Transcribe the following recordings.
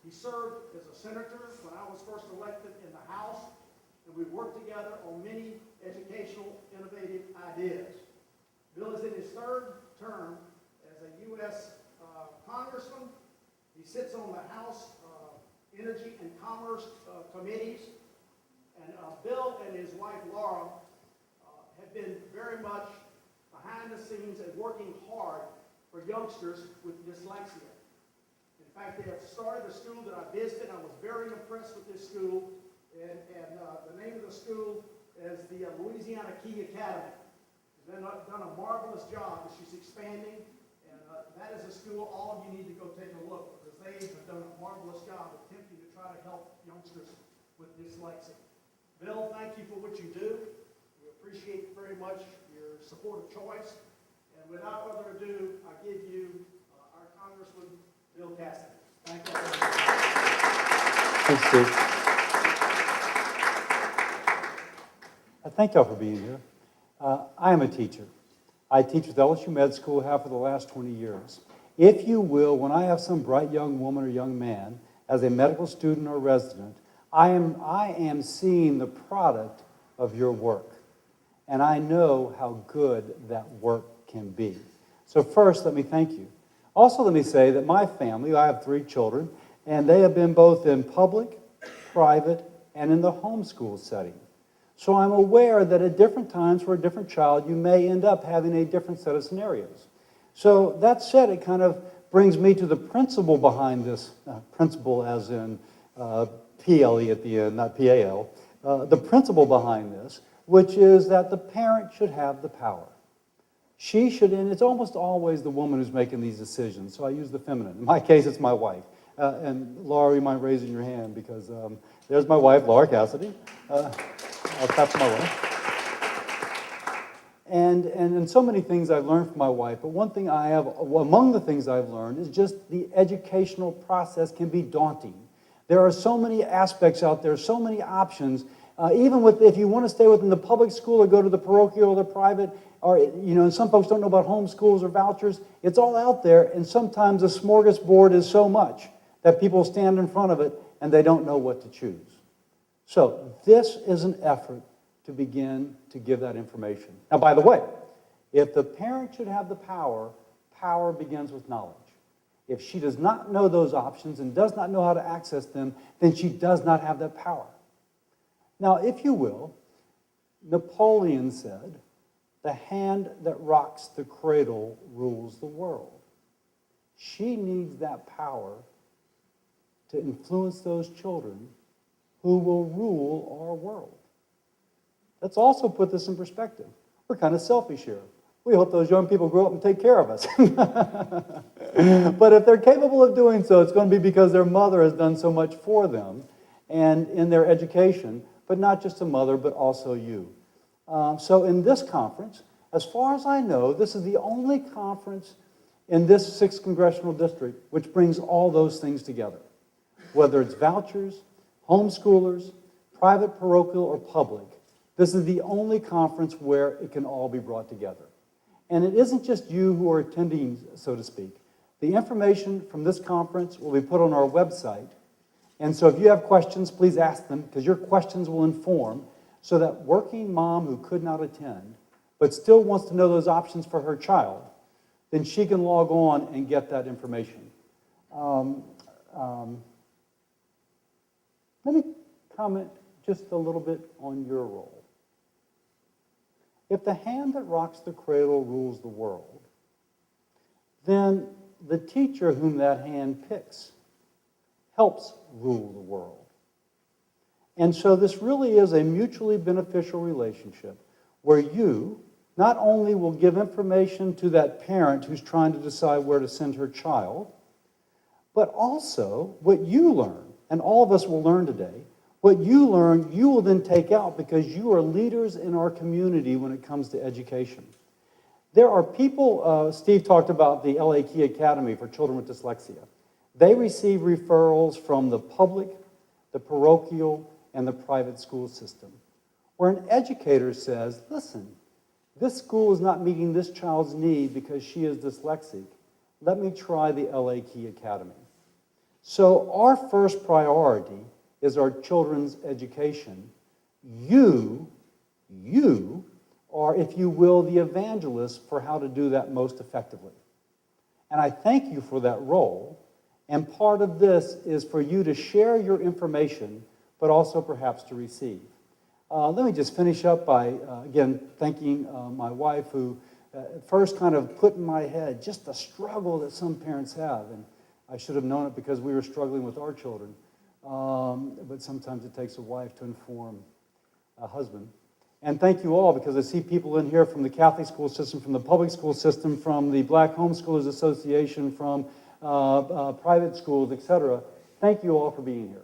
He served as a senator when I was first elected in the House, and we worked together on many educational, innovative ideas. Bill is in his third term as a U.S. Congressman. He sits on the House Energy and Commerce committees. And Bill and his wife, Laura, have been very much behind the scenes and working hard for youngsters with dyslexia. In fact, they have started a school that I visited. I was very impressed with this school. And the name of the school is the Louisiana Key Academy. She's done a marvelous job as she's expanding. And that is a school all of you need to go take a look, because they have done a marvelous job attempting to try to help youngsters with dyslexia. Bill, thank you for what you do. We appreciate very much your support of choice. And without further ado, I give you our Congressman, Bill Cassidy. Thank you. Thanks, Steve. Thank y'all for being here. I am a teacher. I teach at LSU Med School, have for the last 20 years. If you will, when I have some bright young woman or young man as a medical student or resident, I am seeing the product of your work. And I know how good that work can be. So first, let me thank you. Also, let me say that my family, I have 3 children, and they have been both in public, private, and in the homeschool setting. So I'm aware that at different times for a different child, you may end up having a different set of scenarios. So that said, it kind of brings me to the principle behind this, principle as in PLE at the end, not PAL, the principle behind this, which is that the parent should have the power. She should, and it's almost always the woman who's making these decisions, so I use the feminine. In my case, it's my wife. And Laura, you mind raising your hand, because there's my wife, Laura Cassidy. I'll clap for my wife. And so many things I've learned from my wife, but one thing among the things I've learned is just the educational process can be daunting. There are so many aspects out there, so many options. Even if you want to stay within the public school or go to the parochial or the private, or, and some folks don't know about homeschools or vouchers, it's all out there, and sometimes the smorgasbord is so much that people stand in front of it and they don't know what to choose. So this is an effort to begin to give that information. Now, by the way, if the parent should have the power, power begins with knowledge. If she does not know those options and does not know how to access them, then she does not have that power. Now, if you will, Napoleon said, "The hand that rocks the cradle rules the world." She needs that power to influence those children who will rule our world. Let's also put this in perspective. We're kind of selfish here. We hope those young people grow up and take care of us. But if they're capable of doing so, it's going to be because their mother has done so much for them and in their education, but not just a mother, but also you. So in this conference, as far as I know, this is the only conference in this 6th congressional district which brings all those things together. Whether it's vouchers, homeschoolers, private, parochial, or public, this is the only conference where it can all be brought together. And it isn't just you who are attending, so to speak. The information from this conference will be put on our website. And so if you have questions, please ask them, because your questions will inform, so that working mom who could not attend, but still wants to know those options for her child, then she can log on and get that information. Let me comment just a little bit on your role. If the hand that rocks the cradle rules the world, then the teacher whom that hand picks helps rule the world. And so this really is a mutually beneficial relationship where you not only will give information to that parent who's trying to decide where to send her child, but also what you learn, and all of us will learn today, what you learn, you will then take out because you are leaders in our community when it comes to education. There are people, Steve talked about the LA Key Academy for children with dyslexia. They receive referrals from the public, the parochial, and the private school system, where an educator says, listen, this school is not meeting this child's need because she is dyslexic. Let me try the LA Key Academy. So our first priority is our children's education. You are, if you will, the evangelist for how to do that most effectively. And I thank you for that role. And part of this is for you to share your information, but also perhaps to receive. Let me just finish up by, again, thanking my wife, who at first kind of put in my head just the struggle that some parents have. And I should have known it because we were struggling with our children. But sometimes it takes a wife to inform a husband. And thank you all, because I see people in here from the Catholic school system, from the public school system, from the Black Homeschoolers Association, from private schools, etc. Thank you all for being here.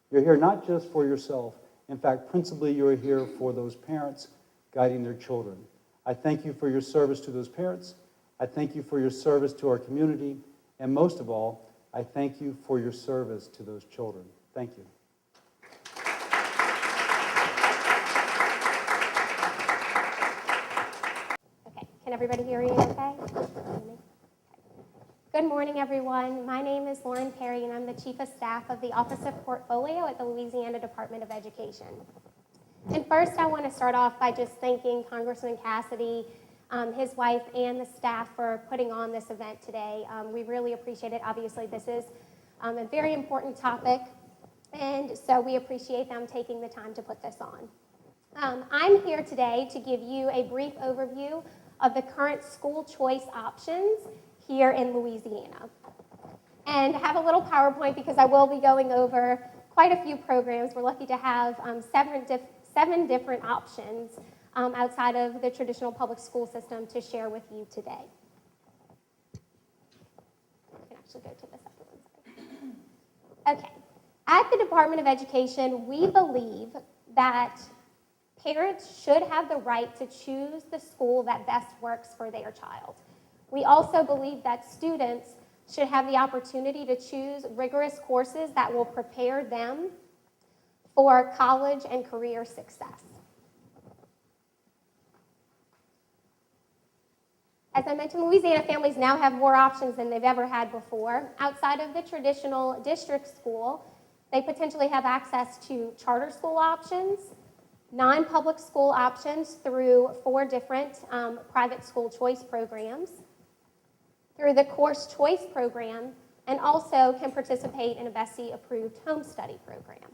You're here not just for yourself. In fact, principally, you're here for those parents guiding their children. I thank you for your service to those parents. I thank you for your service to our community. And most of all, I thank you for your service to those children. Thank you. Okay, can everybody hear me okay? Good morning, everyone. My name is Lauren Perry, and I'm the Chief of Staff of the Office of Portfolio at the Louisiana Department of Education. And first, I want to start off by just thanking Congressman Cassidy, his wife, and the staff for putting on this event today. We really appreciate it. Obviously, this is a very important topic, and so we appreciate them taking the time to put this on. I'm here today to give you a brief overview of the current school choice options here in Louisiana. And have a little PowerPoint because I will be going over quite a few programs. We're lucky to have seven different options outside of the traditional public school system to share with you today. I can actually go to the second one. Okay. At the Department of Education, we believe that parents should have the right to choose the school that best works for their child. We also believe that students should have the opportunity to choose rigorous courses that will prepare them for college and career success. As I mentioned, Louisiana families now have more options than they've ever had before. Outside of the traditional district school, they potentially have access to charter school options, non-public school options through 4 different private school choice programs, through the course choice program, and also can participate in a BESI-approved home study program.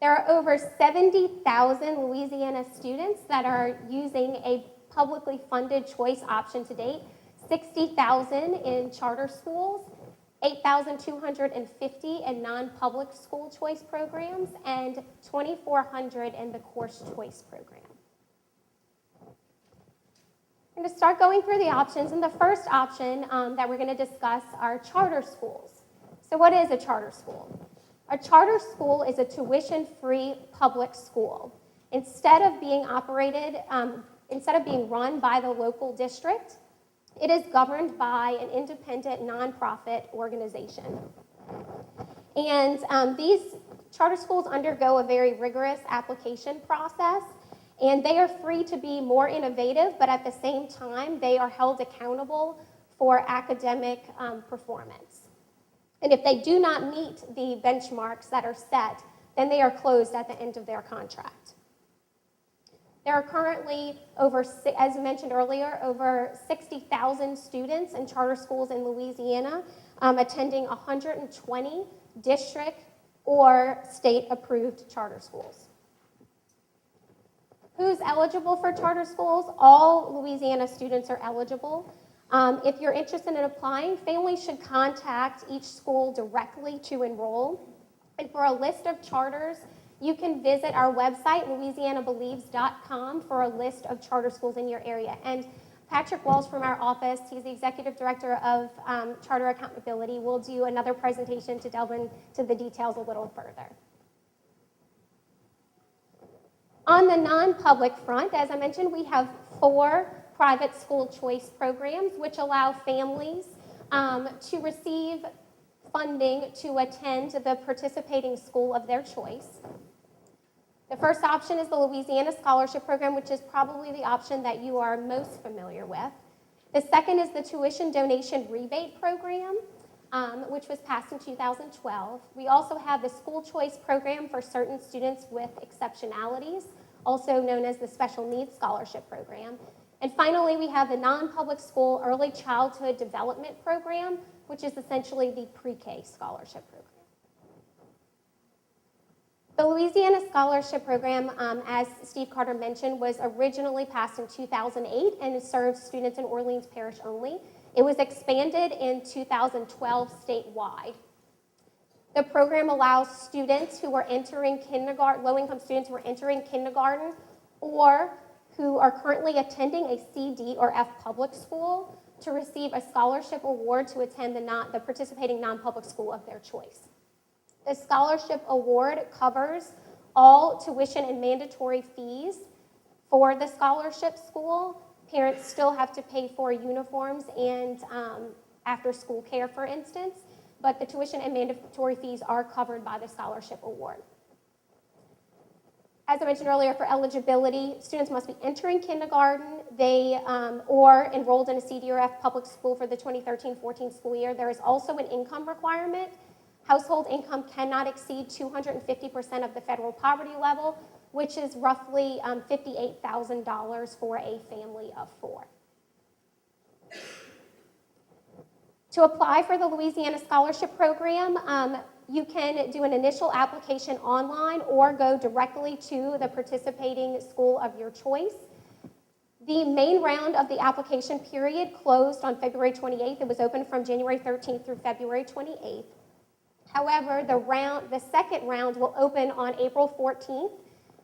There are over 70,000 Louisiana students that are using a publicly funded choice option to date, 60,000 in charter schools, 8,250 in non-public school choice programs, and 2,400 in the course choice program. I'm going to start going through the options, and the first option that we're going to discuss are charter schools. So what is a charter school? A charter school is a tuition-free public school. Instead of being run by the local district, it is governed by an independent nonprofit organization. And these charter schools undergo a very rigorous application process, and they are free to be more innovative, but at the same time, they are held accountable for academic performance. And if they do not meet the benchmarks that are set, then they are closed at the end of their contract. There are currently as mentioned earlier, over 60,000 students in charter schools in Louisiana, attending 120 district or state-approved charter schools. Who's eligible for charter schools? All Louisiana students are eligible. If you're interested in applying, families should contact each school directly to enroll. And for a list of charters, you can visit our website, louisianabelieves.com, for a list of charter schools in your area. And Patrick Walsh from our office, he's the Executive Director of Charter Accountability, will do another presentation to delve into the details a little further. On the non-public front, as I mentioned, we have 4 private school choice programs which allow families to receive funding to attend the participating school of their choice. The first option is the Louisiana Scholarship Program, which is probably the option that you are most familiar with. The second is the tuition donation rebate program, which was passed in 2012. We also have the school choice program for certain students with exceptionalities, also known as the special needs scholarship program. And finally, we have the non-public school early childhood development program, which is essentially the pre-K scholarship program. The Louisiana Scholarship Program, as Steve Carter mentioned, was originally passed in 2008 and serves students in Orleans Parish only. It was expanded in 2012 statewide. The program allows students who are entering kindergarten, low-income students who are entering kindergarten or who are currently attending a C, D, or F public school to receive a scholarship award to attend the participating non-public school of their choice. The scholarship award covers all tuition and mandatory fees for the scholarship school. Parents still have to pay for uniforms and after-school care, for instance, but the tuition and mandatory fees are covered by the scholarship award. As I mentioned earlier, for eligibility, students must be entering kindergarten, or enrolled in a C, D, or F public school for the 2013-14 school year. There is also an income requirement. Household income cannot exceed 250% of the federal poverty level, which is roughly $58,000 for a family of 4. To apply for the Louisiana Scholarship Program, you can do an initial application online or go directly to the participating school of your choice. The main round of the application period closed on February 28th. It was open from January 13th through February 28th. However, the second round will open on April 14th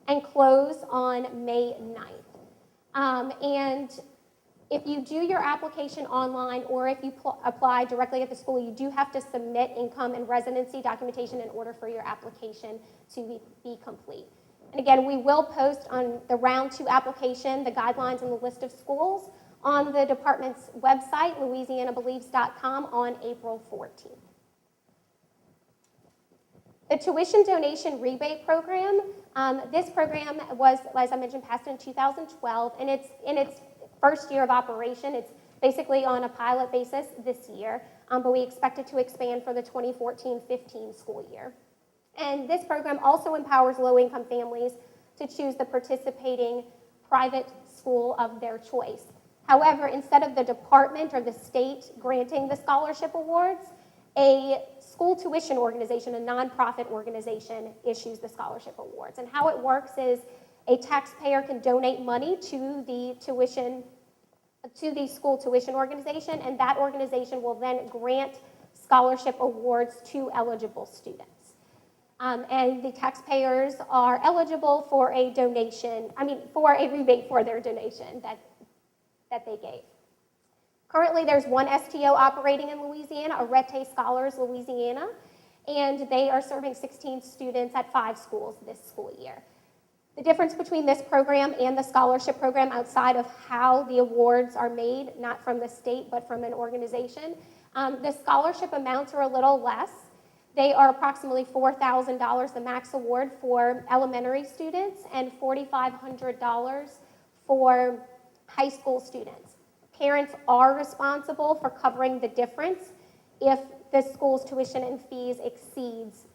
and close on May 9th. And if you do your application online or if you apply directly at the school, you do have to submit income and residency documentation in order for your application to be complete. And again, we will post on the round 2 application the guidelines and the list of schools on the department's website, louisianabelieves.com, on April 14th. The tuition donation rebate program, this program was, as I mentioned, passed in 2012, and it's in its first year of operation. It's basically on a pilot basis this year, but we expect it to expand for the 2014-15 school year. And this program also empowers low-income families to choose the participating private school of their choice. However, instead of the department or the state granting the scholarship awards, a school tuition organization, a nonprofit organization, issues the scholarship awards. And how it works is a taxpayer can donate money to the school tuition organization, and that organization will then grant scholarship awards to eligible students. And the taxpayers are eligible for a for a rebate for their donation that they gave. Currently, there's one STO operating in Louisiana, Arete Scholars Louisiana, and they are serving 16 students at 5 schools this school year. The difference between this program and the scholarship program, outside of how the awards are made, not from the state but from an organization, the scholarship amounts are a little less. They are approximately $4,000, the max award for elementary students, and $4,500 for high school students. Parents are responsible for covering the difference if the school's tuition and fees exceeds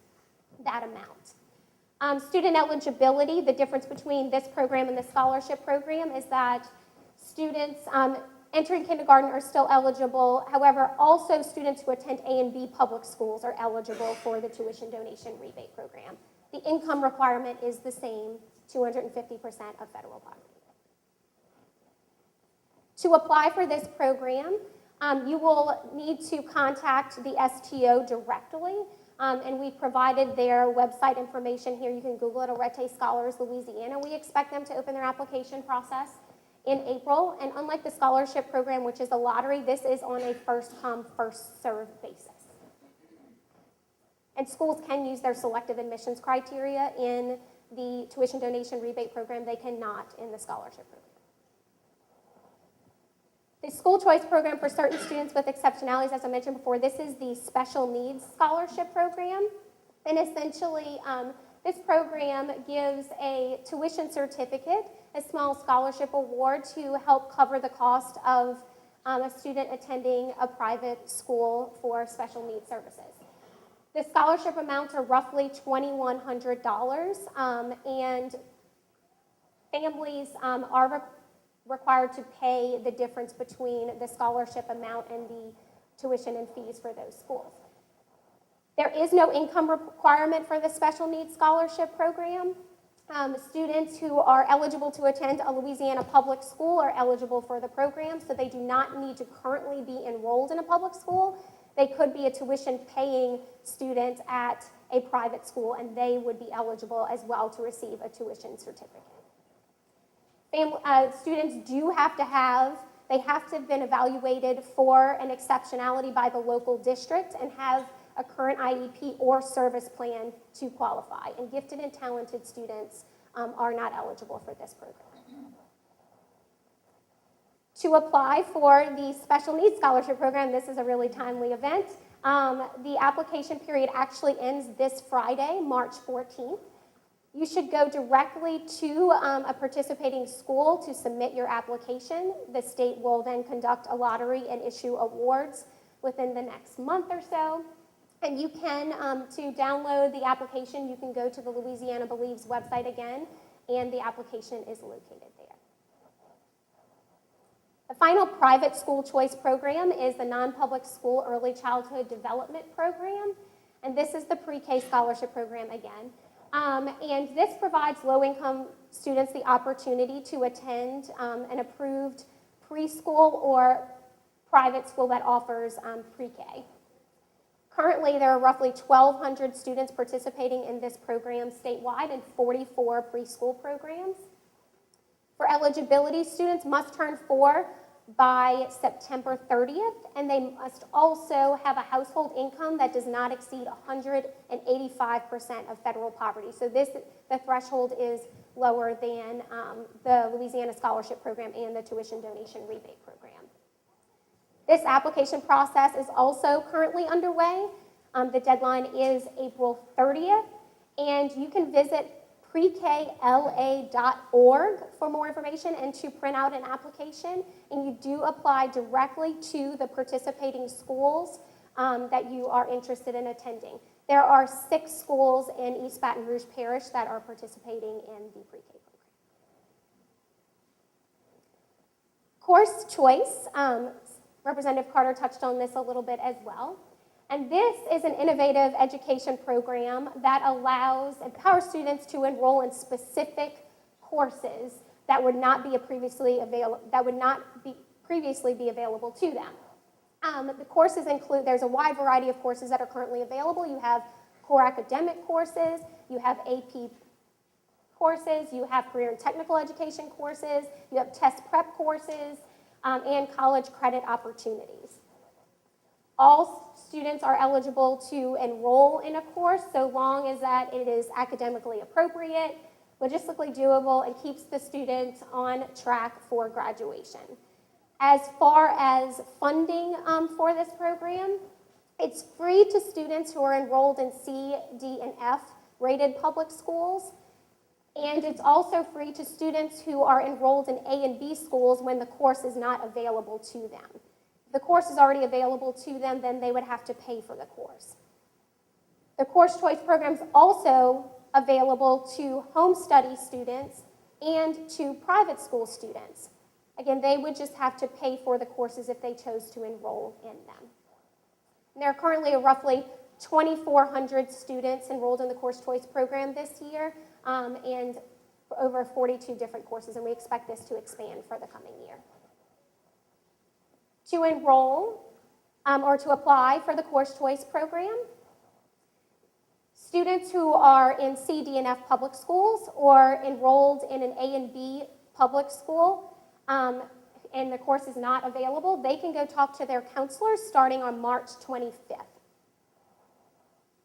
that amount. Student eligibility, the difference between this program and the scholarship program is that students entering kindergarten are still eligible. However, also students who attend A and B public schools are eligible for the tuition donation rebate program. The income requirement is the same, 250% of federal poverty. To apply for this program, you will need to contact the STO directly, and we provided their website information here. You can Google it, Arete Scholars Louisiana. We expect them to open their application process in April, and unlike the scholarship program, which is a lottery, this is on a first-come, first-served basis. And schools can use their selective admissions criteria in the tuition donation rebate program. They cannot in the scholarship program. The school choice program for certain students with exceptionalities, as I mentioned before, this is the special needs scholarship program. And essentially, this program gives a tuition certificate, a small scholarship award to help cover the cost of a student attending a private school for special needs services. The scholarship amounts are roughly $2,100, and families are required to pay the difference between the scholarship amount and the tuition and fees for those schools. There is no income requirement for the special needs scholarship program. Students who are eligible to attend a Louisiana public school are eligible for the program, so they do not need to currently be enrolled in a public school. They could be a tuition-paying student at a private school, and they would be eligible as well to receive a tuition certificate. Students do have to have been evaluated for an exceptionality by the local district and have a current IEP or service plan to qualify. And gifted and talented students are not eligible for this program. To apply for the special needs scholarship program, this is a really timely event. The application period actually ends this Friday, March 14th. You should go directly to a participating school to submit your application. The state will then conduct a lottery and issue awards within the next month or so. And you can, to download the application, you can go to the Louisiana Believes website again, and the application is located there. The final private school choice program is the non-public school early childhood development program, and this is the pre-K scholarship program again. And this provides low-income students the opportunity to attend an approved preschool or private school that offers pre-K. Currently, there are roughly 1,200 students participating in this program statewide in 44 preschool programs. For eligibility, students must turn 4 by September 30th, and they must also have a household income that does not exceed 185% of federal poverty. So the threshold is lower than the Louisiana Scholarship Program and the Tuition Donation Rebate Program. This application process is also currently underway. The deadline is April 30th, and you can visit prekla.org for more information and to print out an application, and you do apply directly to the participating schools that you are interested in attending. There are 6 schools in East Baton Rouge Parish that are participating in the pre-K program. Course choice, Representative Carter touched on this a little bit as well. And this is an innovative education program that empowers students to enroll in specific courses that would not be previously available to them. The courses include, there's a wide variety of courses that are currently available. You have core academic courses, you have AP courses, you have career and technical education courses, you have test prep courses, and college credit opportunities. All students are eligible to enroll in a course so long as that it is academically appropriate, logistically doable, and keeps the student on track for graduation. As far as funding for this program, it's free to students who are enrolled in C, D, and F rated public schools, and it's also free to students who are enrolled in A and B schools when the course is not available to them. If the course is already available to them, then they would have to pay for the course. The course choice program is also available to home study students and to private school students. Again, they would just have to pay for the courses if they chose to enroll in them. And there are currently roughly 2,400 students enrolled in the course choice program this year, and over 42 different courses, and we expect this to expand for the coming year. To enroll or to apply for the course choice program, students who are in C, D, and F public schools or enrolled in an A and B public school and the course is not available, they can go talk to their counselors starting on March 25th.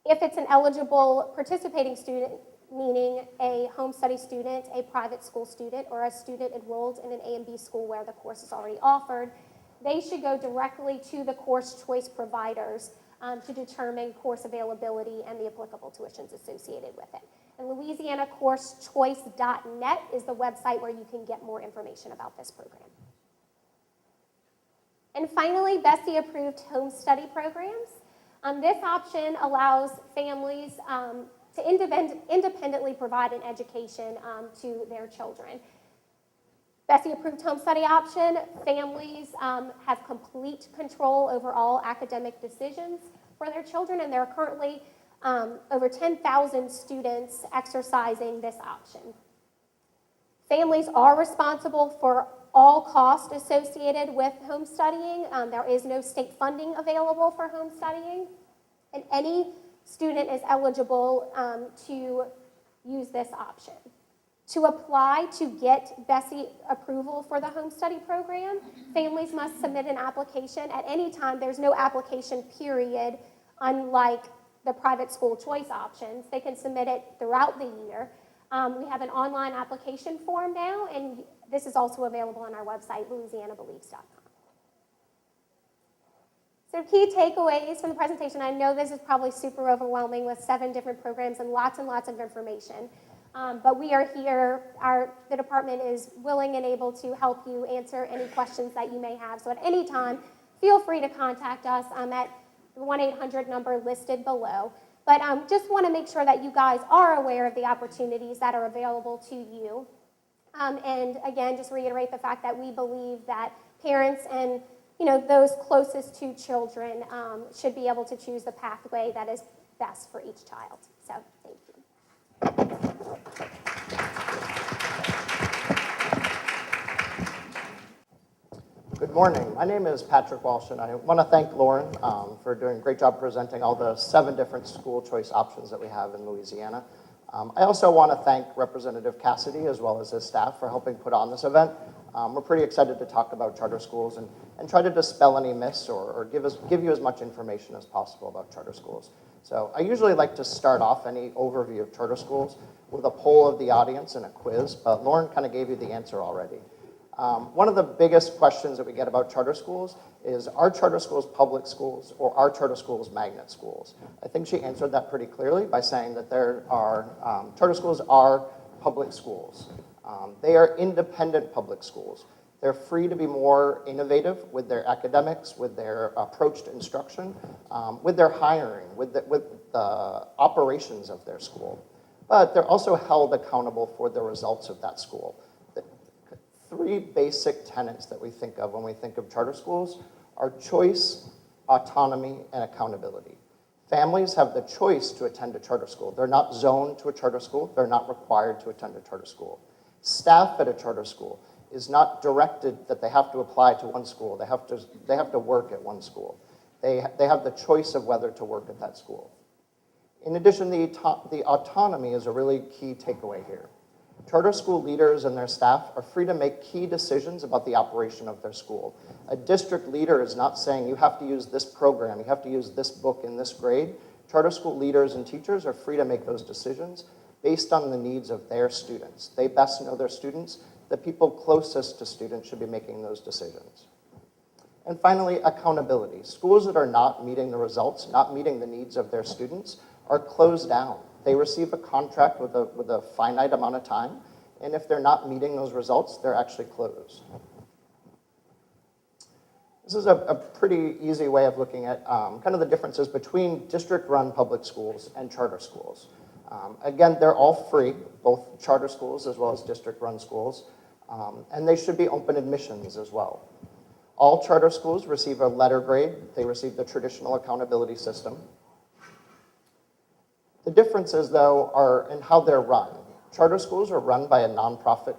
If it's an eligible participating student, meaning a home study student, a private school student, or a student enrolled in an A and B school where the course is already offered, they should go directly to the course choice providers to determine course availability and the applicable tuitions associated with it. And LouisianaCourseChoice.net is the website where you can get more information about this program. And finally, BESI-approved home study programs. This option allows families to independently provide an education to their children. BESI-approved home study option, families have complete control over all academic decisions for their children, and there are currently over 10,000 students exercising this option. Families are responsible for all costs associated with home studying. There is no state funding available for home studying, and any student is eligible to use this option. To apply to get BESI approval for the home study program, families must submit an application at any time. There's no application period, unlike the private school choice options. They can submit it throughout the year. We have an online application form now, and this is also available on our website, louisianabelieves.com. So key takeaways from the presentation. I know this is probably super overwhelming with 7 different programs and lots of information. But we are here, the department is willing and able to help you answer any questions that you may have. So at any time, feel free to contact us at the 1-800 number listed below. But just want to make sure that you guys are aware of the opportunities that are available to you. And again, just reiterate the fact that we believe that parents and those closest to children should be able to choose the pathway that is best for each child. So thank you. Good morning. My name is Patrick Walsh, and I want to thank Lauren for doing a great job presenting all the 7 different school choice options that we have in Louisiana. I also want to thank Representative Cassidy as well as his staff for helping put on this event. We're pretty excited to talk about charter schools and try to dispel any myths or give you as much information as possible about charter schools. So I usually like to start off any overview of charter schools with a poll of the audience and a quiz, but Lauren kind of gave you the answer already. One of the biggest questions that we get about charter schools is, are charter schools public schools or are charter schools magnet schools? I think she answered that pretty clearly by saying that charter schools are public schools. They are independent public schools. They're free to be more innovative with their academics, with their approach to instruction, with their hiring, with the operations of their school. But they're also held accountable for the results of that school. 3 basic tenets that we think of when we think of charter schools are choice, autonomy, and accountability. Families have the choice to attend a charter school. They're not zoned to a charter school. They're not required to attend a charter school. Staff at a charter school is not directed that they have to apply to one school. They have to work at one school. They have the choice of whether to work at that school. In addition, the autonomy is a really key takeaway here. Charter school leaders and their staff are free to make key decisions about the operation of their school. A district leader is not saying you have to use this program, you have to use this book in this grade. Charter school leaders and teachers are free to make those decisions based on the needs of their students. They best know their students. The people closest to students should be making those decisions. And finally, accountability. Schools that are not meeting the results, not meeting the needs of their students, are closed down. They receive a contract with a finite amount of time, and if they're not meeting those results, they're actually closed. This is a pretty easy way of looking at kind of the differences between district-run public schools and charter schools. Again, they're all free, both charter schools as well as district-run schools, and they should be open admissions as well. All charter schools receive a letter grade. They receive the traditional accountability system. The differences, though, are in how they're run. Charter schools are run by a nonprofit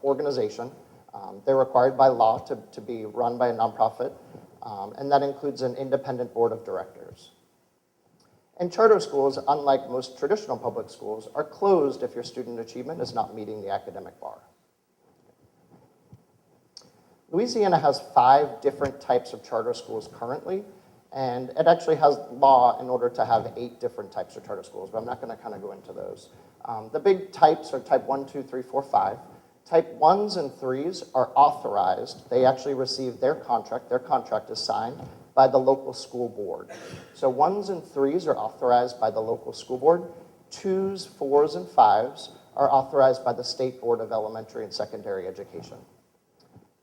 organization. They're required by law to be run by a nonprofit, and that includes an independent board of directors. And charter schools, unlike most traditional public schools, are closed if your student achievement is not meeting the academic bar. Louisiana has 5 different types of charter schools currently, and it actually has law in order to have 8 different types of charter schools, but I'm not going to kind of go into those. The big types are type 1, 2, 3, 4, 5. Type 1s and 3s are authorized. They actually receive their contract. Their contract is signed by the local school board. So 1s and 3s are authorized by the local school board. 2s, 4s, and 5s are authorized by the State Board of Elementary and Secondary Education.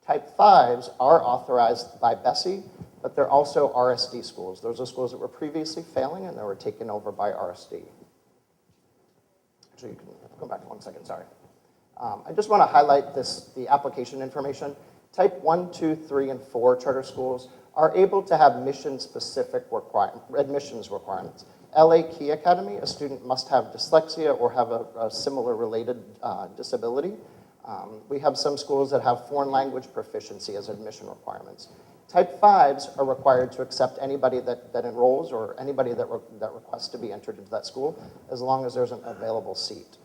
Type 5s are authorized by BESI, but they're also RSD schools. Those are schools that were previously failing and they were taken over by RSD. Actually, you can go back 1 second, sorry. I just want to highlight the application information. Type 1, 2, 3, and 4 charter schools are able to have mission-specific admissions requirements. LA Key Academy, a student must have dyslexia or have a similar related disability. We have some schools that have foreign language proficiency as admission requirements. Type 5s are required to accept anybody that enrolls or anybody that requests to be entered into that school as long as there's an available seat.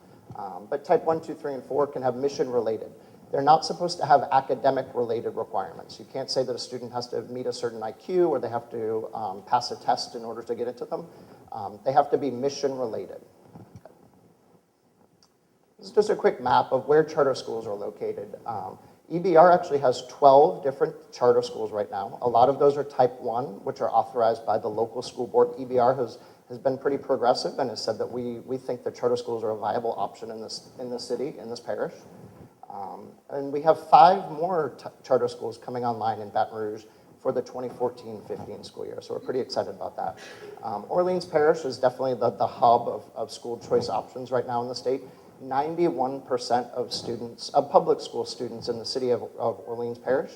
But type 1, 2, 3, and 4 can have mission-related. They're not supposed to have academic-related requirements. You can't say that a student has to meet a certain IQ or they have to pass a test in order to get into them. They have to be mission-related. This is just a quick map of where charter schools are located. EBR actually has 12 different charter schools right now. A lot of those are type 1, which are authorized by the local school board. EBR has been pretty progressive and has said that we think that charter schools are a viable option in this city, in this parish. And we have 5 more charter schools coming online in Baton Rouge for the 2014-15 school year, so we're pretty excited about that. Orleans Parish is definitely the hub of school choice options right now in the state. 91% of students, of public school students in the city of Orleans Parish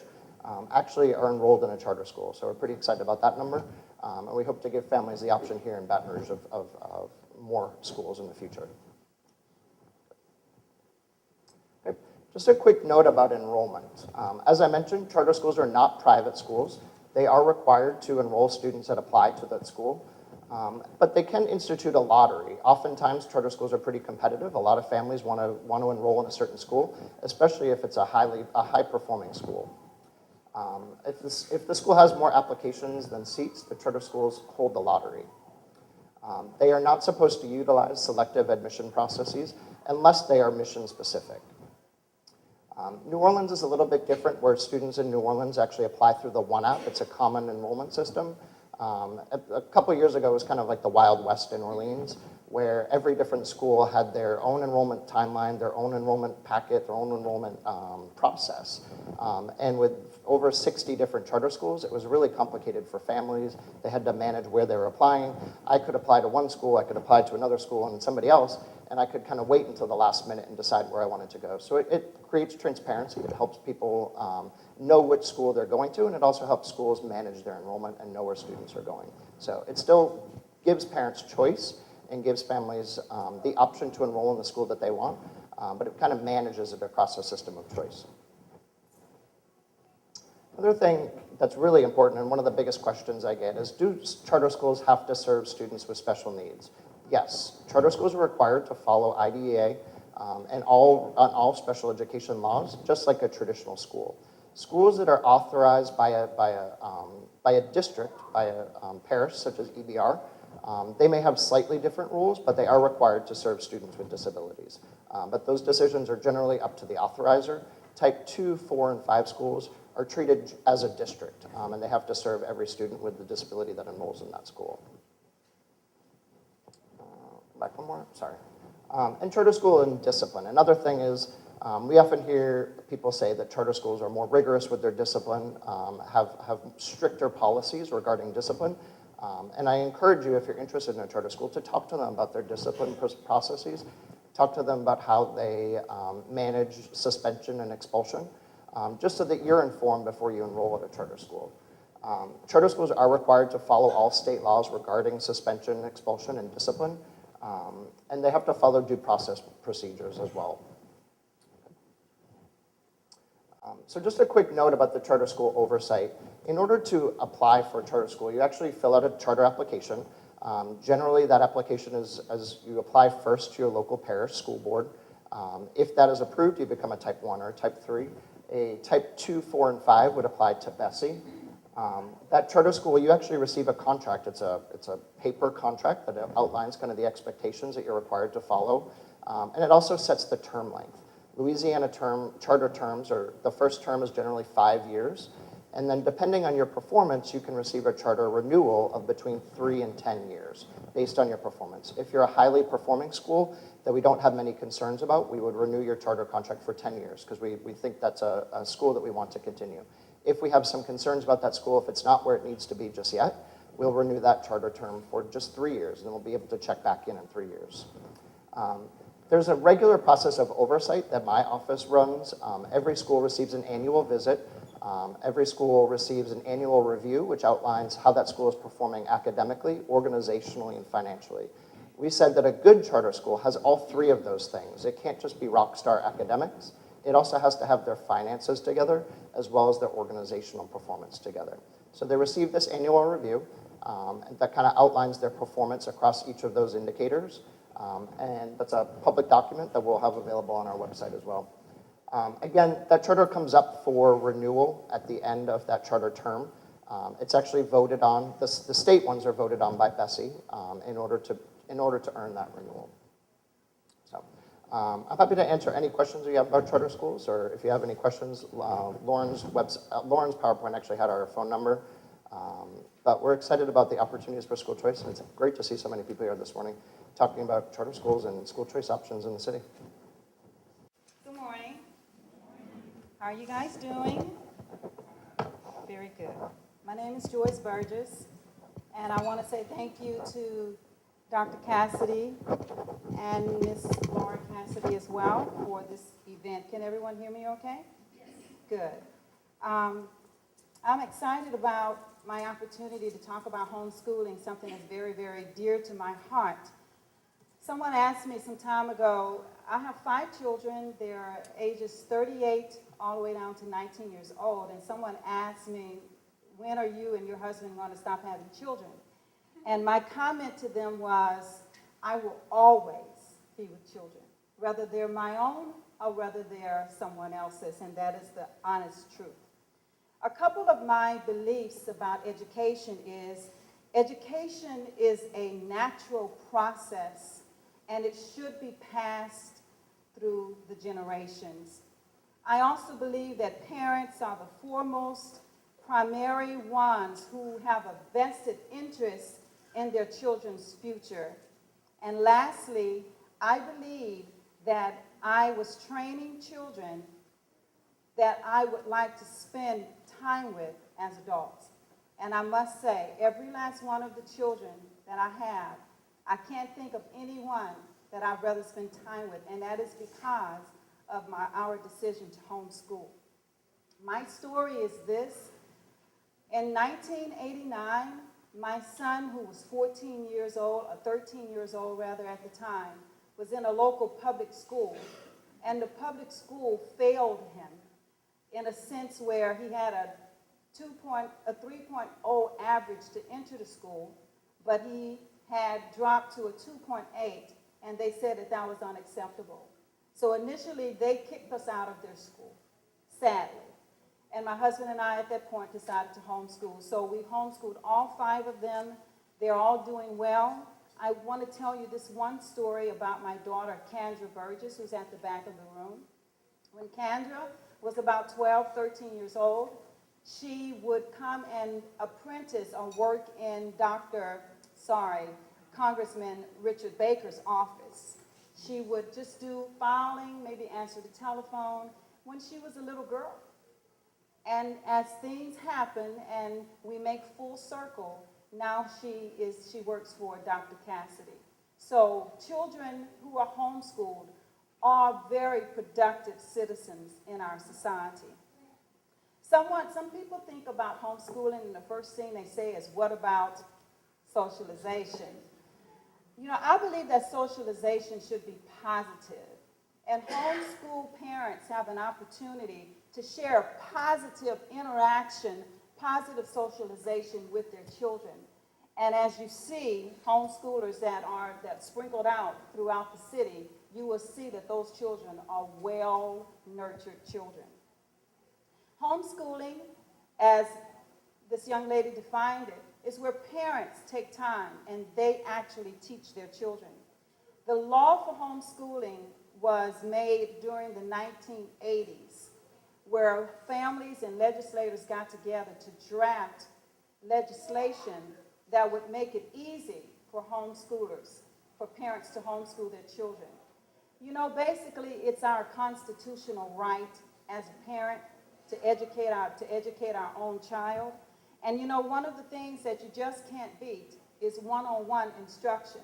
actually are enrolled in a charter school, so we're pretty excited about that number. And we hope to give families the option here in Baton Rouge of more schools in the future. Okay. Just a quick note about enrollment. As I mentioned, charter schools are not private schools. They are required to enroll students that apply to that school, but they can institute a lottery. Oftentimes, charter schools are pretty competitive. A lot of families want to enroll in a certain school, especially if it's a high-performing school. If the school has more applications than seats, the charter schools hold the lottery. They are not supposed to utilize selective admission processes unless they are mission-specific. New Orleans is a little bit different, where students in New Orleans actually apply through the One App. It's a common enrollment system. A couple years ago, it was kind of like the Wild West in Orleans, where every different school had their own enrollment timeline, their own enrollment packet, their own enrollment process. And with over 60 different charter schools, it was really complicated for families. They had to manage where they were applying. I could apply to one school, I could apply to another school and somebody else, and I could kind of wait until the last minute and decide where I wanted to go. So it creates transparency. It helps people know which school they're going to, and it also helps schools manage their enrollment and know where students are going. So it still gives parents choice and gives families the option to enroll in the school that they want, but it kind of manages it across a system of choice. Another thing that's really important, and one of the biggest questions I get, is do charter schools have to serve students with special needs? Yes, charter schools are required to follow IDEA and all special education laws, just like a traditional school. Schools that are authorized by a district, by a parish, such as EBR, they may have slightly different rules, but they are required to serve students with disabilities. But those decisions are generally up to the authorizer. Type 2, 4, and 5 schools are treated as a district, and they have to serve every student with the disability that enrolls in that school. Back one more, sorry. And charter school and discipline. Another thing is, we often hear people say that charter schools are more rigorous with their discipline, have stricter policies regarding discipline. And I encourage you, if you're interested in a charter school, to talk to them about their discipline processes, talk to them about how they manage suspension and expulsion, just so that you're informed before you enroll at a charter school. Charter schools are required to follow all state laws regarding suspension, expulsion, and discipline, and they have to follow due process procedures as well. So just a quick note about the charter school oversight. In order to apply for a charter school, you actually fill out a charter application. Generally, that application is as you apply first to your local parish school board. If that is approved, you become a type 1 or a type 3. A type 2, 4, and 5 would apply to BESI. That charter school, you actually receive a contract. It's a paper contract that outlines kind of the expectations that you're required to follow. And it also sets the term length. Louisiana charter terms, or the first term is generally 5 years. And then depending on your performance, you can receive a charter renewal of between 3 and 10 years based on your performance. If you're a highly performing school that we don't have many concerns about, we would renew your charter contract for 10 years because we think that's a school that we want to continue. If we have some concerns about that school, if it's not where it needs to be just yet, we'll renew that charter term for just 3 years, and we'll be able to check back in 3 years. There's a regular process of oversight that my office runs. Every school receives an annual visit. Every school receives an annual review, which outlines how that school is performing academically, organizationally, and financially. We said that a good charter school has all 3 of those things. It can't just be rock star academics. It also has to have their finances together, as well as their organizational performance together. So they receive this annual review, and that kind of outlines their performance across each of those indicators. And that's a public document that we'll have available on our website as well. Again, that charter comes up for renewal at the end of that charter term. It's actually voted on, the state ones are voted on by Bessie in order to earn that renewal. So I'm happy to answer any questions you have about charter schools, or if you have any questions, Lauren's PowerPoint actually had our phone number. But we're excited about the opportunities for school choice, and it's great to see so many people here this morning talking about charter schools and school choice options in the city. Good morning. How are you guys doing? Very good. My name is Joyce Burgess, and I want to say thank you to Dr. Cassidy and Ms. Laura Cassidy as well for this event. Can everyone hear me okay? Yes. Good. I'm excited about my opportunity to talk about homeschooling, something that's very, very dear to my heart. Someone asked me some time ago, I have 5 children. They're ages 38 all the way down to 19 years old. And someone asked me, when are you and your husband going to stop having children? And my comment to them was, I will always be with children, whether they're my own or whether they're someone else's. And that is the honest truth. A couple of my beliefs about education is a natural process, and it should be passed through the generations. I also believe that parents are the foremost primary ones who have a vested interest in their children's future. And lastly, I believe that I was training children that I would like to spend time with as adults. And I must say, every last one of the children that I have, I can't think of anyone that I'd rather spend time with, and that is because of our decision to homeschool. My story is this. In 1989, my son, who was 14 years old, or 13 years old rather at the time, was in a local public school, and the public school failed him in a sense where he had a 3.0 average to enter the school, but he had dropped to a 2.8, and they said that was unacceptable. So initially, they kicked us out of their school, sadly. And my husband and I, at that point, decided to homeschool. So we homeschooled all 5 of them. They're all doing well. I want to tell you this one story about my daughter, Kendra Burgess, who's at the back of the room. When Kendra was about 12, 13 years old, she would come and apprentice or work in Congressman Richard Baker's office. She would just do filing, maybe answer the telephone when she was a little girl. And as things happen and we make full circle, now she works for Dr. Cassidy. So children who are homeschooled are very productive citizens in our society. Some people think about homeschooling and the first thing they say is, what about socialization? You know, I believe that socialization should be positive. And homeschool parents have an opportunity to share positive interaction, positive socialization with their children. And as you see, homeschoolers that sprinkled out throughout the city, you will see that those children are well-nurtured children. Homeschooling, as this young lady defined it, is where parents take time and they actually teach their children. The law for homeschooling was made during the 1980s where families and legislators got together to draft legislation that would make it easy for homeschoolers, for parents to homeschool their children. You know, basically, it's our constitutional right as a parent to educate our own child. And you know, one of the things that you just can't beat is one-on-one instruction.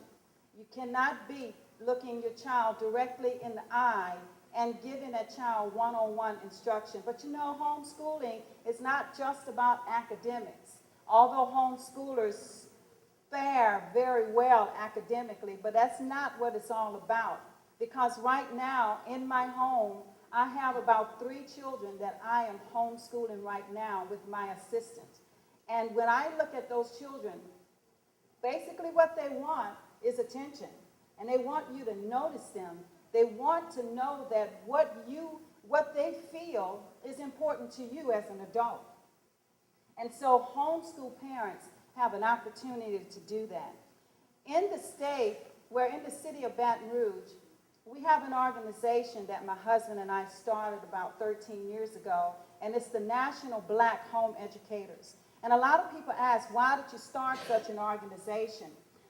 You cannot beat looking your child directly in the eye and giving that child one-on-one instruction. But you know, homeschooling is not just about academics. Although homeschoolers fare very well academically, but that's not what it's all about. Because right now, in my home, I have about 3 children that I am homeschooling right now with my assistant. And when I look at those children, basically what they want is attention. And they want you to notice them. They want to know that what they feel is important to you as an adult. And so homeschool parents have an opportunity to do that. In the state, we're in the city of Baton Rouge, we have an organization that my husband and I started about 13 years ago, and it's the National Black Home Educators. And a lot of people ask, why did you start such an organization?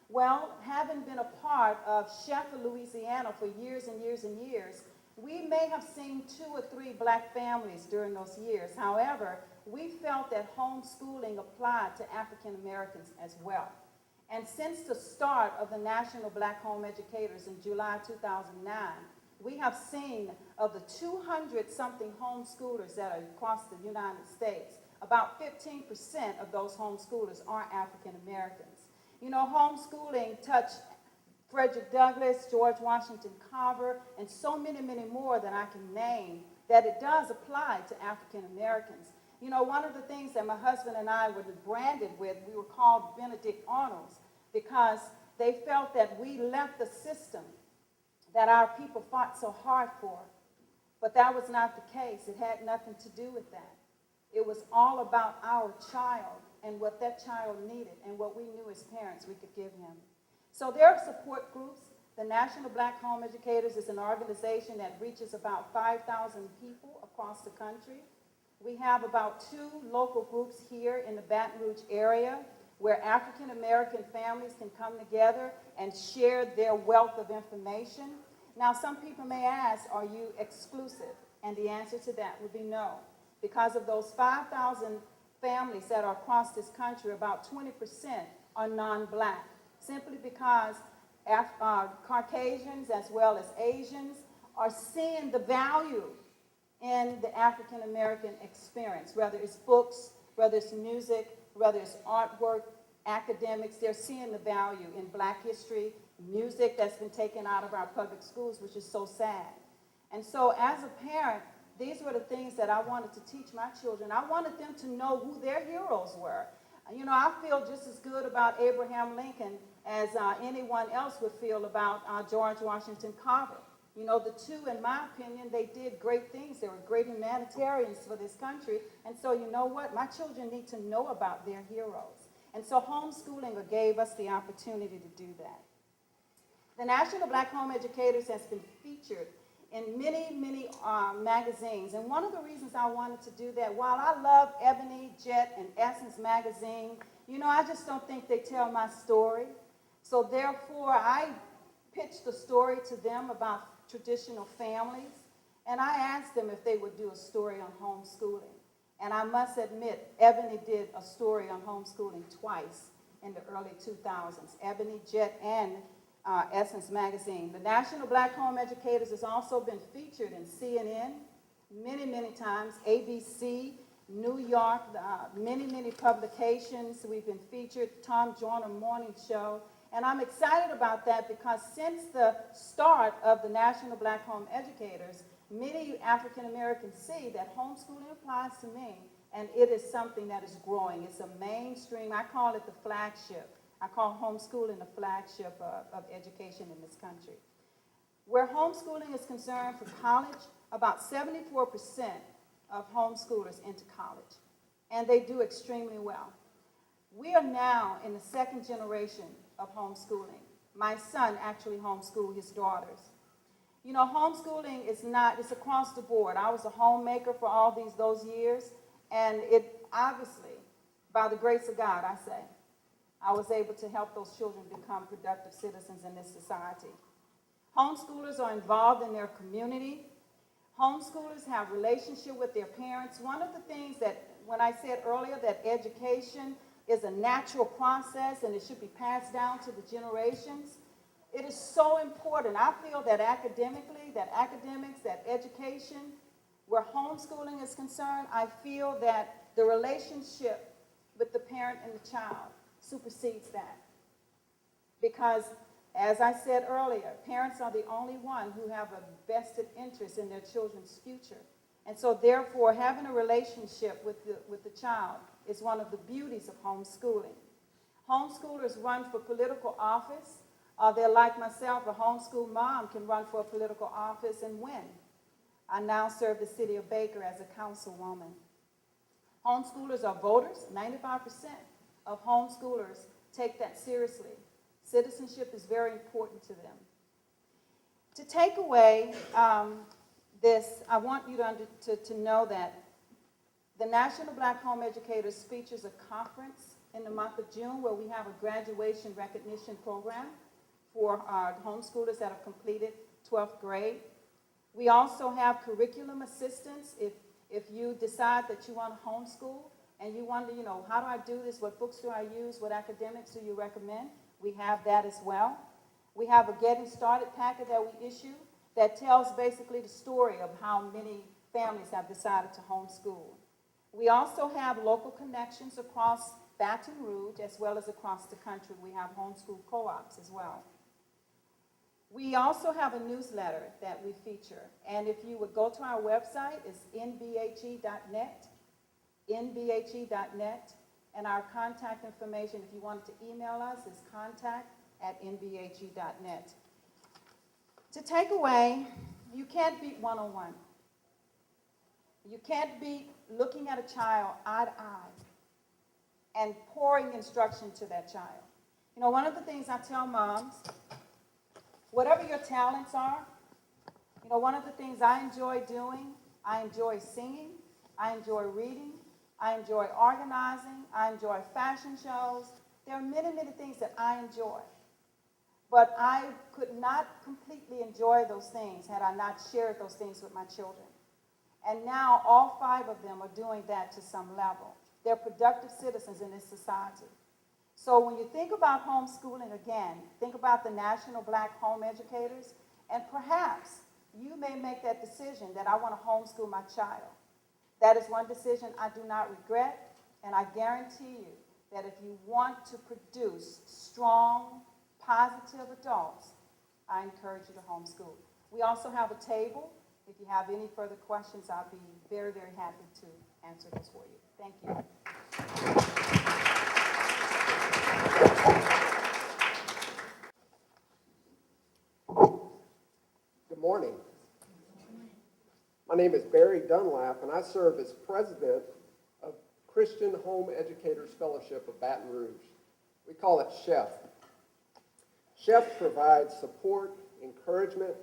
Well, having been a part of Sheffield, Louisiana for years and years and years, we may have seen 2 or 3 black families during those years. However, we felt that homeschooling applied to African Americans as well. And since the start of the National Black Home Educators in July 2009, we have seen of the 200-something homeschoolers that are across the United States, about 15% of those homeschoolers are African Americans. You know, homeschooling touched Frederick Douglass, George Washington Carver, and so many, many more that I can name, that it does apply to African Americans. You know, one of the things that my husband and I were branded with, we were called Benedict Arnolds, because they felt that we left the system that our people fought so hard for. But that was not the case. It had nothing to do with that. It was all about our child and what that child needed and what we knew as parents we could give him. So there are support groups. The National Black Home Educators is an organization that reaches about 5,000 people across the country. We have about 2 local groups here in the Baton Rouge area where African American families can come together and share their wealth of information. Now, some people may ask, are you exclusive? And the answer to that would be no. Because of those 5,000 families that are across this country, about 20% are non-black, simply because Caucasians as well as Asians are seeing the value in the African American experience, whether it's books, whether it's music, whether it's artwork, academics. They're seeing the value in black history, music that's been taken out of our public schools, which is so sad. And so as a parent, these were the things that I wanted to teach my children. I wanted them to know who their heroes were. You know, I feel just as good about Abraham Lincoln as anyone else would feel about George Washington Carver. You know, the 2, in my opinion, they did great things. They were great humanitarians for this country. And so, you know what? My children need to know about their heroes. And so homeschooling gave us the opportunity to do that. The National Black Home Educators has been featured in many, many magazines. And one of the reasons I wanted to do that, while I love Ebony, Jet, and Essence magazine, you know, I just don't think they tell my story. So therefore, I pitched a story to them about traditional families, and I asked them if they would do a story on homeschooling. And I must admit, Ebony did a story on homeschooling twice in the early 2000s, Ebony, Jet, and Essence magazine. The National Black Home Educators has also been featured in CNN many, many times, ABC, New York, many, many publications. We've been featured, Tom Joyner Morning Show. And I'm excited about that because since the start of the National Black Home Educators, many African Americans see that homeschooling applies to me, and it is something that is growing. It's a mainstream. I call it the flagship. I call homeschooling the flagship of education in this country. Where homeschooling is concerned for college, about 74% of homeschoolers enter college, and they do extremely well. We are now in the 2nd generation of homeschooling. My son actually homeschooled his daughters. You know, homeschooling is not, it's across the board. I was a homemaker for all those years, and it obviously, by the grace of God, I say, I was able to help those children become productive citizens in this society. Homeschoolers are involved in their community. Homeschoolers have relationship with their parents. One of the things that, when I said earlier that education is a natural process and it should be passed down to the generations, it is so important. I feel that academically, that academics, that education, where homeschooling is concerned, I feel that the relationship with the parent and the child supersedes that. Because, as I said earlier, parents are the only one who have a vested interest in their children's future. And so, therefore, having a relationship with the child is one of the beauties of homeschooling. Homeschoolers run for political office. They're like myself, a homeschool mom can run for a political office and win. I now serve the city of Baker as a councilwoman. Homeschoolers are voters. 95% of homeschoolers take that seriously. Citizenship is very important to them. To take away this, I want you to know that the National Black Home Educators features a conference in the month of June where we have a graduation recognition program for our homeschoolers that have completed 12th grade. We also have curriculum assistance if you decide that you want to homeschool and you wonder, you know, how do I do this? What books do I use? What academics do you recommend? We have that as well. We have a Getting Started packet that we issue that tells basically the story of how many families have decided to homeschool. We also have local connections across Baton Rouge as well as across the country. We have homeschool co-ops as well. We also have a newsletter that we feature, and if you would go to our website, it's nbhe.net, nbhe.net, and our contact information, if you wanted to email us, is contact@nbhe.net. To take away, you can't beat one-on-one. You can't beat looking at a child eye to eye and pouring instruction to that child. You know, one of the things I tell moms, whatever your talents are, you know, one of the things I enjoy doing, I enjoy singing, I enjoy reading, I enjoy organizing, I enjoy fashion shows. There are many, many things that I enjoy. But I could not completely enjoy those things had I not shared those things with my children. And now all 5 of them are doing that to some level. They're productive citizens in this society. So when you think about homeschooling again, think about the National Black Home Educators, and perhaps you may make that decision that I want to homeschool my child. That is one decision I do not regret, and I guarantee you that if you want to produce strong, positive adults, I encourage you to homeschool. We also have a table. If you have any further questions, I'll be very, very happy to answer those for you. Thank you. Good morning. My name is Barry Dunlap, and I serve as president of Christian Home Educators Fellowship of Baton Rouge. We call it CHEF. CHEF provides support, encouragement,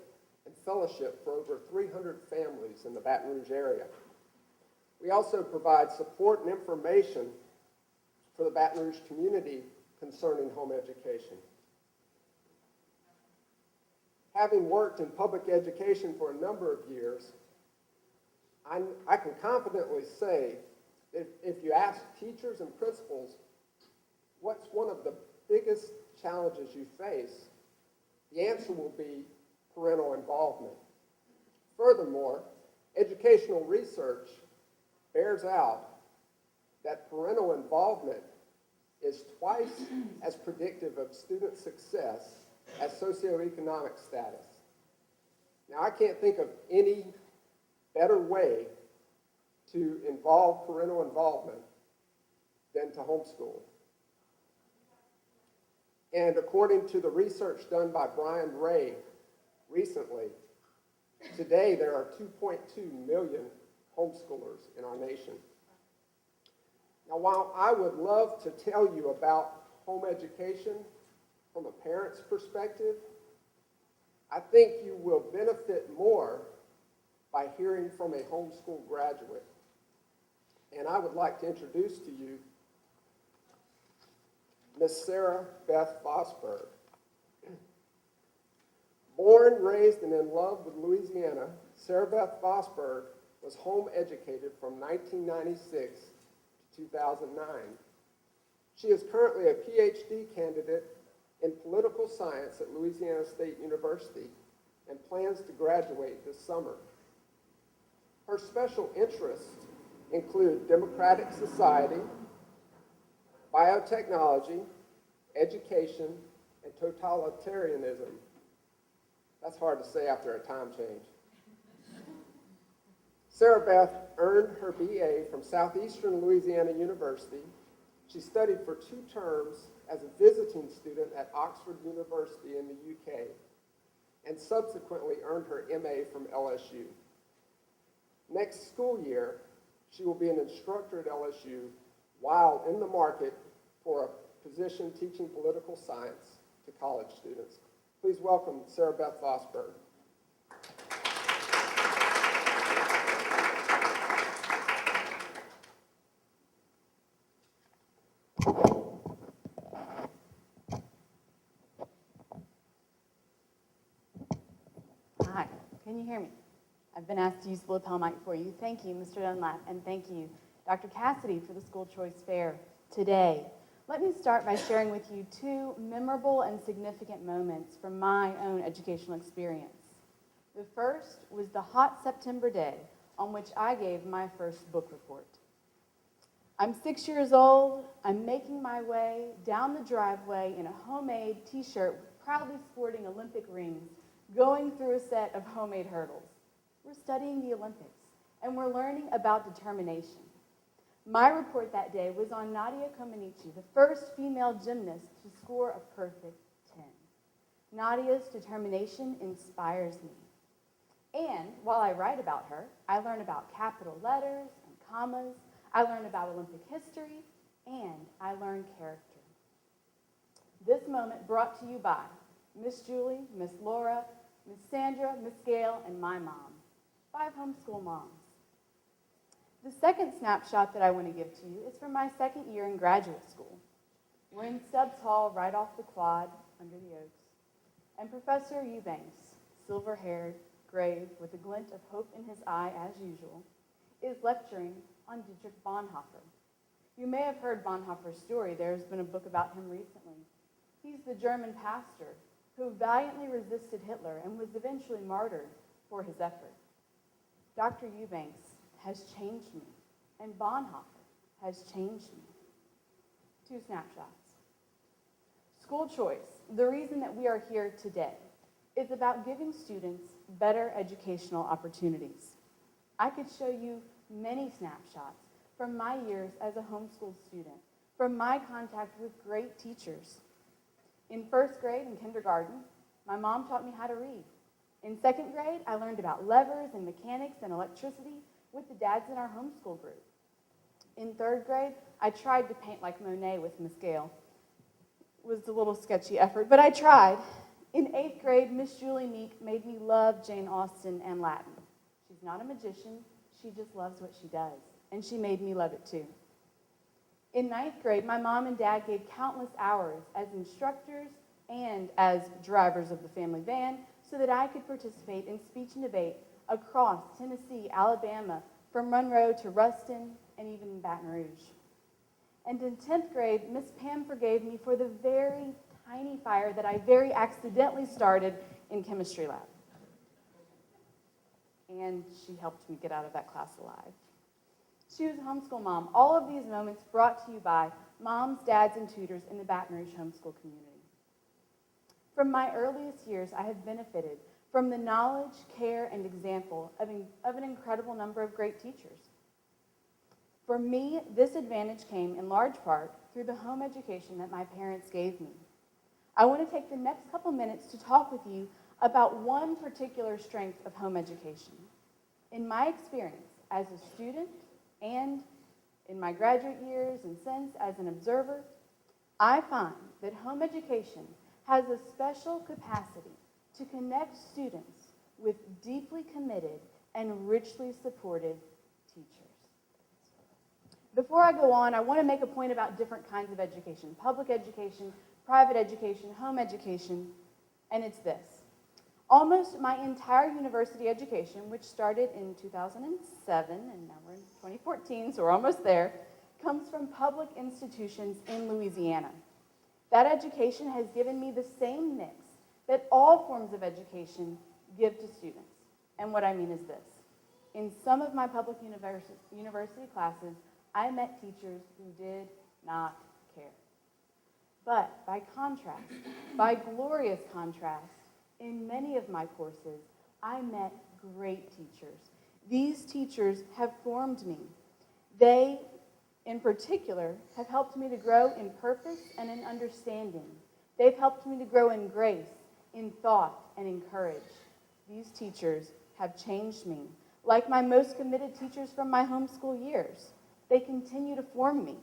and fellowship for over 300 families in the Baton Rouge area. We also provide support and information for the Baton Rouge community concerning home education. Having worked in public education for a number of years, I can confidently say that if you ask teachers and principals what's one of the biggest challenges you face, the answer will be parental involvement. Furthermore, educational research bears out that parental involvement is twice as predictive of student success as socioeconomic status. Now, I can't think of any better way to involve parental involvement than to homeschool. And according to the research done by Brian Ray recently, today there are 2.2 million homeschoolers in our nation. Now, while I would love to tell you about home education from a parent's perspective, I think you will benefit more by hearing from a homeschool graduate. And I would like to introduce to you Miss Sarah Beth Fosberg. Born, raised, and in love with Louisiana, Sarah Beth Fosberg was home educated from 1996 to 2009. She is currently a PhD candidate in political science at Louisiana State University and plans to graduate this summer. Her special interests include democratic society, biotechnology, education, and totalitarianism. That's hard to say after a time change. Sarah Beth earned her BA from Southeastern Louisiana University. She studied for 2 terms as a visiting student at Oxford University in the UK, and subsequently earned her MA from LSU. Next school year, she will be an instructor at LSU while in the market for a position teaching political science to college students. Please welcome Sarah Beth Fosberg. Hi, can you hear me? I've been asked to use the lapel mic for you. Thank you, Mr. Dunlap, and thank you, Dr. Cassidy, for the School Choice Fair today. Let me start by sharing with you 2 memorable and significant moments from my own educational experience. The first was the hot September day on which I gave my first book report. I'm 6 years old. I'm making my way down the driveway in a homemade t-shirt proudly sporting Olympic rings, going through a set of homemade hurdles. We're studying the Olympics, and we're learning about determination. My report that day was on Nadia Comaneci, the first female gymnast to score a perfect 10. Nadia's determination inspires me. And while I write about her, I learn about capital letters and commas, I learn about Olympic history, and I learn character. This moment brought to you by Miss Julie, Miss Laura, Miss Sandra, Miss Gail, and my mom. 5 homeschool moms. The second snapshot that I want to give to you is from my second year in graduate school. We're in Stubbs Hall right off the quad under the oaks, and Professor Eubanks, silver-haired, grave, with a glint of hope in his eye as usual, is lecturing on Dietrich Bonhoeffer. You may have heard Bonhoeffer's story. There's been a book about him recently. He's the German pastor who valiantly resisted Hitler and was eventually martyred for his effort. Dr. Eubanks has changed me, and Bonhoeffer has changed me. 2 snapshots. School choice, the reason that we are here today, is about giving students better educational opportunities. I could show you many snapshots from my years as a homeschool student, from my contact with great teachers. In 1st grade and kindergarten, my mom taught me how to read. In 2nd grade, I learned about levers and mechanics and electricity with the dads in our homeschool group. In 3rd grade, I tried to paint like Monet with Miss Gail. It was a little sketchy effort, but I tried. In 8th grade, Miss Julie Meek made me love Jane Austen and Latin. She's not a magician, she just loves what she does, and she made me love it too. In 9th grade, my mom and dad gave countless hours as instructors and as drivers of the family van so that I could participate in speech and debate across Tennessee, Alabama, from Monroe to Ruston, and even in Baton Rouge. And in 10th grade, Miss Pam forgave me for the very tiny fire that I very accidentally started in chemistry lab. And she helped me get out of that class alive. She was a homeschool mom. All of these moments brought to you by moms, dads, and tutors in the Baton Rouge homeschool community. From my earliest years, I have benefited from the knowledge, care, and example of an incredible number of great teachers. For me, this advantage came in large part through the home education that my parents gave me. I want to take the next couple minutes to talk with you about one particular strength of home education. In my experience as a student and in my graduate years and since as an observer, I find that home education has a special capacity to connect students with deeply committed and richly supported teachers. Before I go on, I want to make a point about different kinds of education: public education, private education, home education, and it's this. Almost my entire university education, which started in 2007, and now we're in 2014, so we're almost there, comes from public institutions in Louisiana. That education has given me the same mix that all forms of education give to students. And what I mean is this. In some of my public university classes, I met teachers who did not care. But by contrast, by glorious contrast, in many of my courses, I met great teachers. These teachers have formed me. They, in particular, have helped me to grow in purpose and in understanding. They've helped me to grow in grace, in thought, and in courage. These teachers have changed me. Like my most committed teachers from my homeschool years, they continue to form me.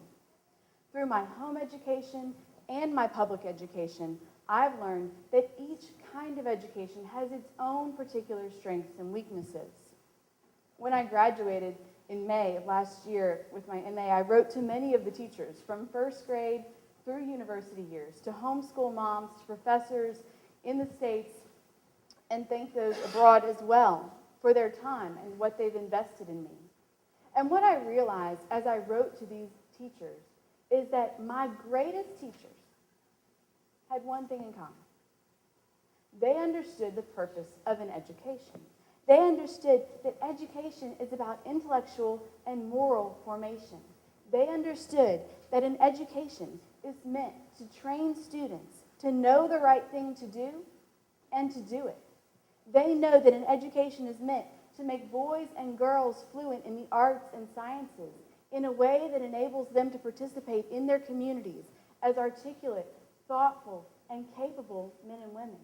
Through my home education and my public education, I've learned that each kind of education has its own particular strengths and weaknesses. When I graduated in May of last year with my MA, I wrote to many of the teachers from first grade through university years, to homeschool moms, to professors in the States, and thank those abroad as well for their time and what they've invested in me. And what I realized as I wrote to these teachers is that my greatest teachers had one thing in common. They understood the purpose of an education. They understood that education is about intellectual and moral formation. They understood that an education is meant to train students to know the right thing to do and to do it. They know that an education is meant to make boys and girls fluent in the arts and sciences in a way that enables them to participate in their communities as articulate, thoughtful, and capable men and women.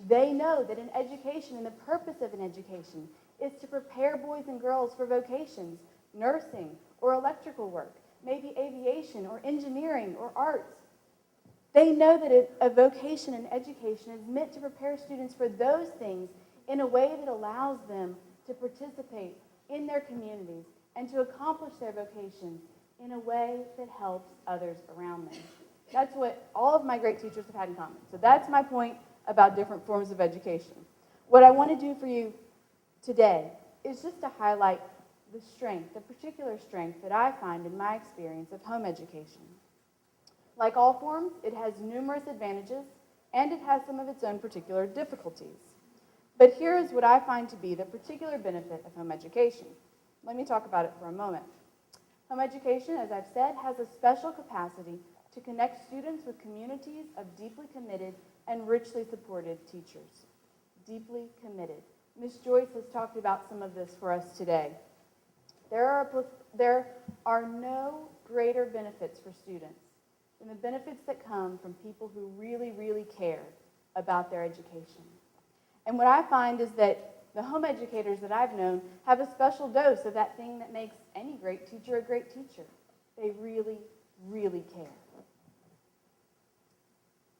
They know that an education and the purpose of an education is to prepare boys and girls for vocations, nursing, or electrical work, maybe aviation or engineering or arts. They know that a vocation and education is meant to prepare students for those things in a way that allows them to participate in their communities and to accomplish their vocations in a way that helps others around them. That's what all of my great teachers have had in common. So that's my point about different forms of education. What I want to do for you today is just to highlight the strength, the particular strength that I find in my experience of home education. Like all forms, it has numerous advantages, and it has some of its own particular difficulties. But here is what I find to be the particular benefit of home education. Let me talk about it for a moment. Home education, as I've said, has a special capacity to connect students with communities of deeply committed and richly supported teachers. Deeply committed. Ms. Joyce has talked about some of this for us today. There are no greater benefits for students than the benefits that come from people who really, really care about their education. And what I find is that the home educators that I've known have a special dose of that thing that makes any great teacher a great teacher. They really, really care.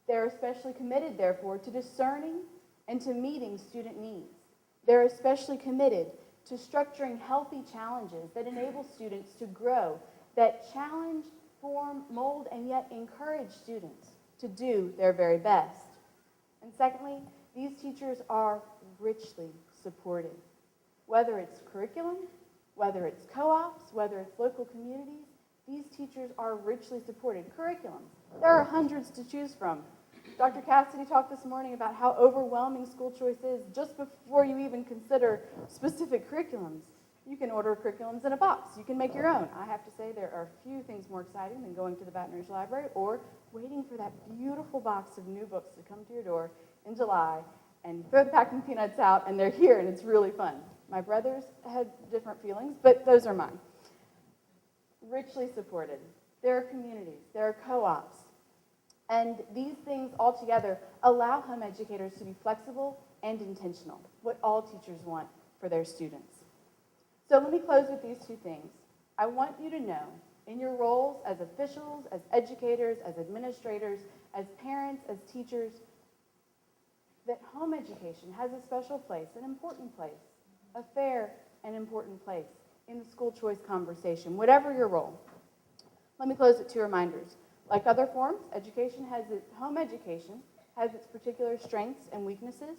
They're especially committed, therefore, to discerning and to meeting student needs. They're especially committed to structuring healthy challenges that enable students to grow, that challenge, form, mold, and yet encourage students to do their very best. And secondly, these teachers are richly supported. Whether it's curriculum, whether it's co-ops, whether it's local communities, these teachers are richly supported. Curriculum, there are hundreds to choose from. Dr. Cassidy talked this morning about how overwhelming school choice is just before you even consider specific curriculums. You can order curriculums in a box. You can make your own. I have to say there are few things more exciting than going to the Baton Rouge Library or waiting for that beautiful box of new books to come to your door in July, and you throw the packing peanuts out, and they're here, and it's really fun. My brothers had different feelings, but those are mine. Richly supported. There are communities. There are co-ops. And these things altogether allow home educators to be flexible and intentional, what all teachers want for their students. So let me close with these two things. I want you to know, in your roles as officials, as educators, as administrators, as parents, as teachers, that home education has a special place, an important place, a fair and important place in the school choice conversation, whatever your role. Let me close with two reminders. Like other forms, home education has its particular strengths and weaknesses,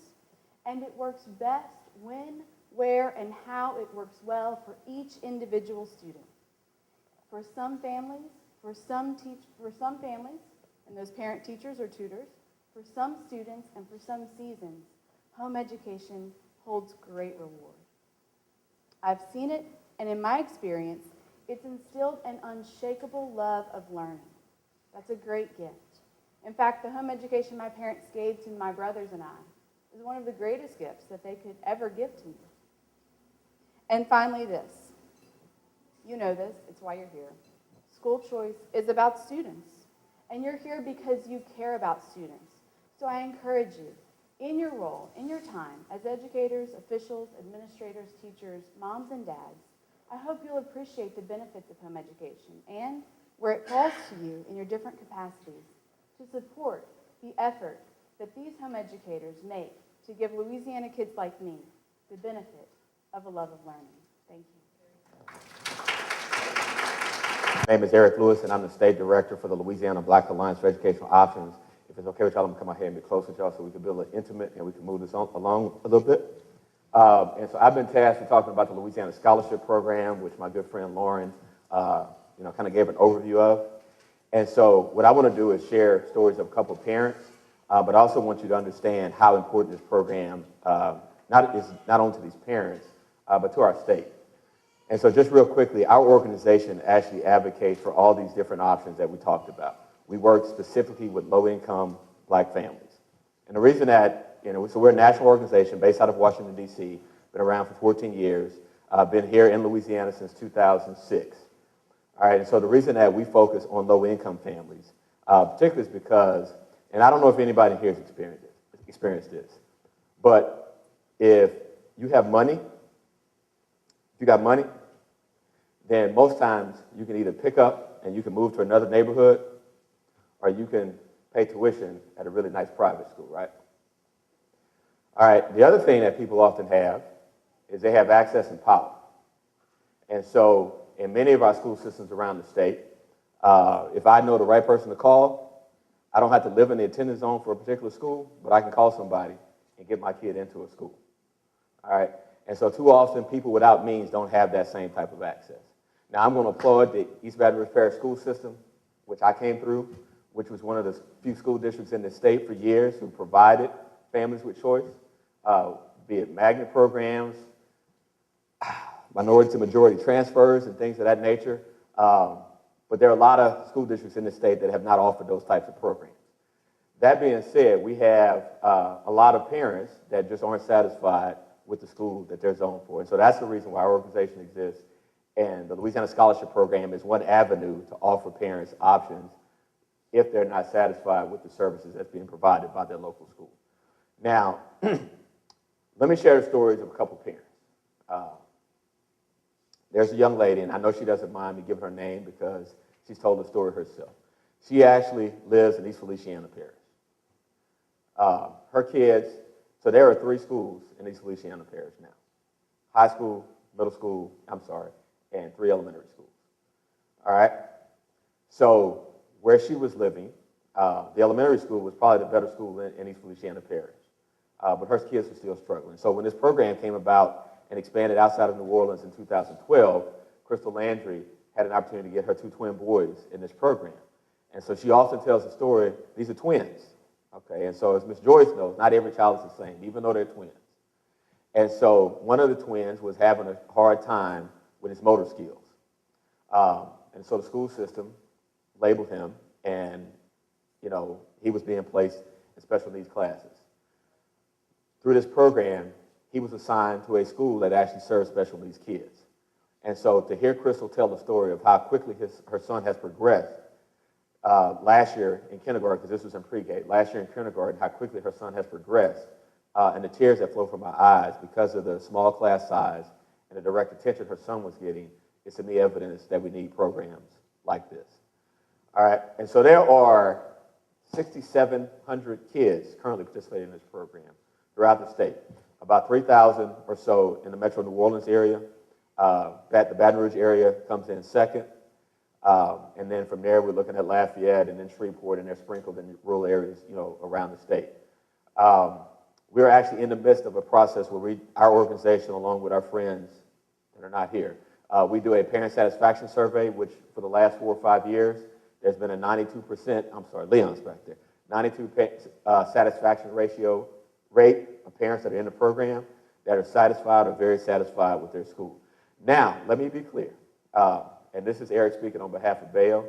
and it works best when, where, and how it works well for each individual student. For some families, and those parent teachers or tutors, for some students and for some seasons, home education holds great reward. I've seen it, and in my experience, it's instilled an unshakable love of learning. That's a great gift. In fact, the home education my parents gave to my brothers and I is one of the greatest gifts that they could ever give to me. And finally, this. You know this, it's why you're here. School choice is about students, and you're here because you care about students. So I encourage you, in your role, in your time, as educators, officials, administrators, teachers, moms, and dads, I hope you'll appreciate the benefits of home education and, where it falls to you in your different capacities, to support the effort that these home educators make to give Louisiana kids like me the benefit of a love of learning. Thank you. My name is Eric Lewis, and I'm the State Director for the Louisiana Black Alliance for Educational Options. If it's okay with y'all, I'm going to come out here and be closer to y'all so we can be a little intimate and we can move this along a little bit. And so I've been tasked with talking about the Louisiana Scholarship Program, which my good friend Lauren kind of gave an overview of. And so what I want to do is share stories of a couple of parents, but I also want you to understand how important this program is not only to these parents, but to our state. And so just real quickly, our organization actually advocates for all these different options that we talked about. We work specifically with low-income Black families. And the reason that, so we're a national organization based out of Washington, D.C., been around for 14 years, been here in Louisiana since 2006. All right, and so the reason that we focus on low-income families, particularly is because, and I don't know if anybody here has experienced this, but if you have money, then most times you can either pick up and you can move to another neighborhood, or you can pay tuition at a really nice private school, right? All right, the other thing that people often have is they have access and power. And so in many of our school systems around the state, if I know the right person to call, I don't have to live in the attendance zone for a particular school, but I can call somebody and get my kid into a school. All right, and so too often people without means don't have that same type of access. Now I'm going to applaud the East Baton Rouge Parish School System, which I came through, which was one of the few school districts in the state for years who provided families with choice, be it magnet programs, minority to majority transfers, and things of that nature. But there are a lot of school districts in the state that have not offered those types of programs. That being said, we have a lot of parents that just aren't satisfied with the school that they're zoned for. And so that's the reason why our organization exists. And the Louisiana Scholarship Program is one avenue to offer parents options if they're not satisfied with the services that's being provided by their local school. Now, let me share the stories of a couple parents. There's a young lady, and I know she doesn't mind me giving her name because she's told the story herself. She actually lives in East Feliciana Parish. Her kids, so there are 3 schools in East Feliciana Parish now. High school, middle school, and 3 elementary schools. All right? So where she was living, the elementary school was probably the better school in East Feliciana Parish. But her kids were still struggling. So when this program came about and expanded outside of New Orleans in 2012, Crystal Landry had an opportunity to get her 2 twin boys in this program. And so she often tells the story, these are twins. Okay, and so as Ms. Joyce knows, not every child is the same, even though they're twins. And so one of the twins was having a hard time with his motor skills. And so the school system labeled him, and he was being placed in special needs classes. Through this program, he was assigned to a school that actually serves special needs kids. And so to hear Crystal tell the story of how quickly her son has progressed last year in kindergarten, because this was in pre-K, last year in kindergarten, how quickly her son has progressed, and the tears that flow from my eyes because of the small class size and the direct attention her son was getting, is to me evidence that we need programs like this. All right, and so there are 6,700 kids currently participating in this program throughout the state. About 3,000 or so in the Metro New Orleans area. The Baton Rouge area comes in second. And then from there, we're looking at Lafayette and then Shreveport, and they're sprinkled in rural areas, around the state. We're actually in the midst of a process where our organization, along with our friends that are not here, we do a parent satisfaction survey, which for the last 4 or 5 years, there's been a 92%, Leon's back there, 92% satisfaction rate of parents that are in the program that are satisfied or very satisfied with their school. Now, let me be clear, and this is Eric speaking on behalf of Bayo.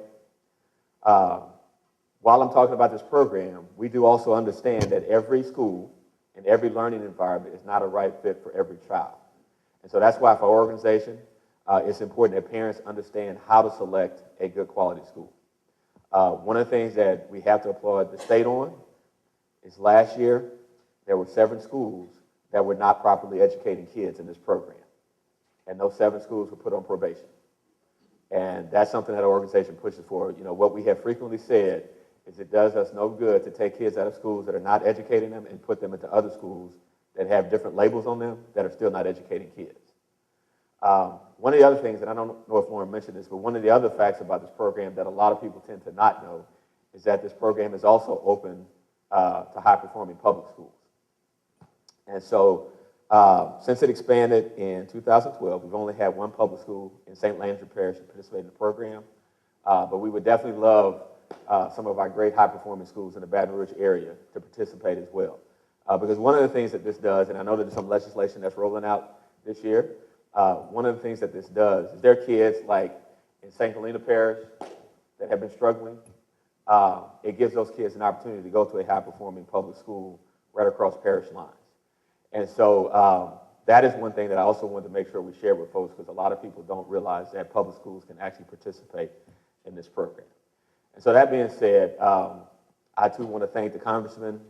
While I'm talking about this program, we do also understand that every school and every learning environment is not a right fit for every child. And so that's why for our organization, it's important that parents understand how to select a good quality school. One of the things that we have to applaud the state on is last year, there were 7 schools that were not properly educating kids in this program. And those 7 schools were put on probation. And that's something that our organization pushes for. What we have frequently said is it does us no good to take kids out of schools that are not educating them and put them into other schools that have different labels on them that are still not educating kids. One of the other things, and I don't know if Lauren mentioned this, but one of the other facts about this program that a lot of people tend to not know is that this program is also open to high-performing public schools. And so since it expanded in 2012, we've only had 1 public school in St. Landry Parish to participate in the program. But we would definitely love some of our great high-performing schools in the Baton Rouge area to participate as well. Because one of the things that this does, and I know that there's some legislation that's rolling out this year, one of the things that this does is there are kids like in St. Helena Parish that have been struggling. It gives those kids an opportunity to go to a high-performing public school right across parish lines. And so that is one thing that I also wanted to make sure we share with folks, because a lot of people don't realize that public schools can actually participate in this program. And so that being said, I too want to thank the Congressman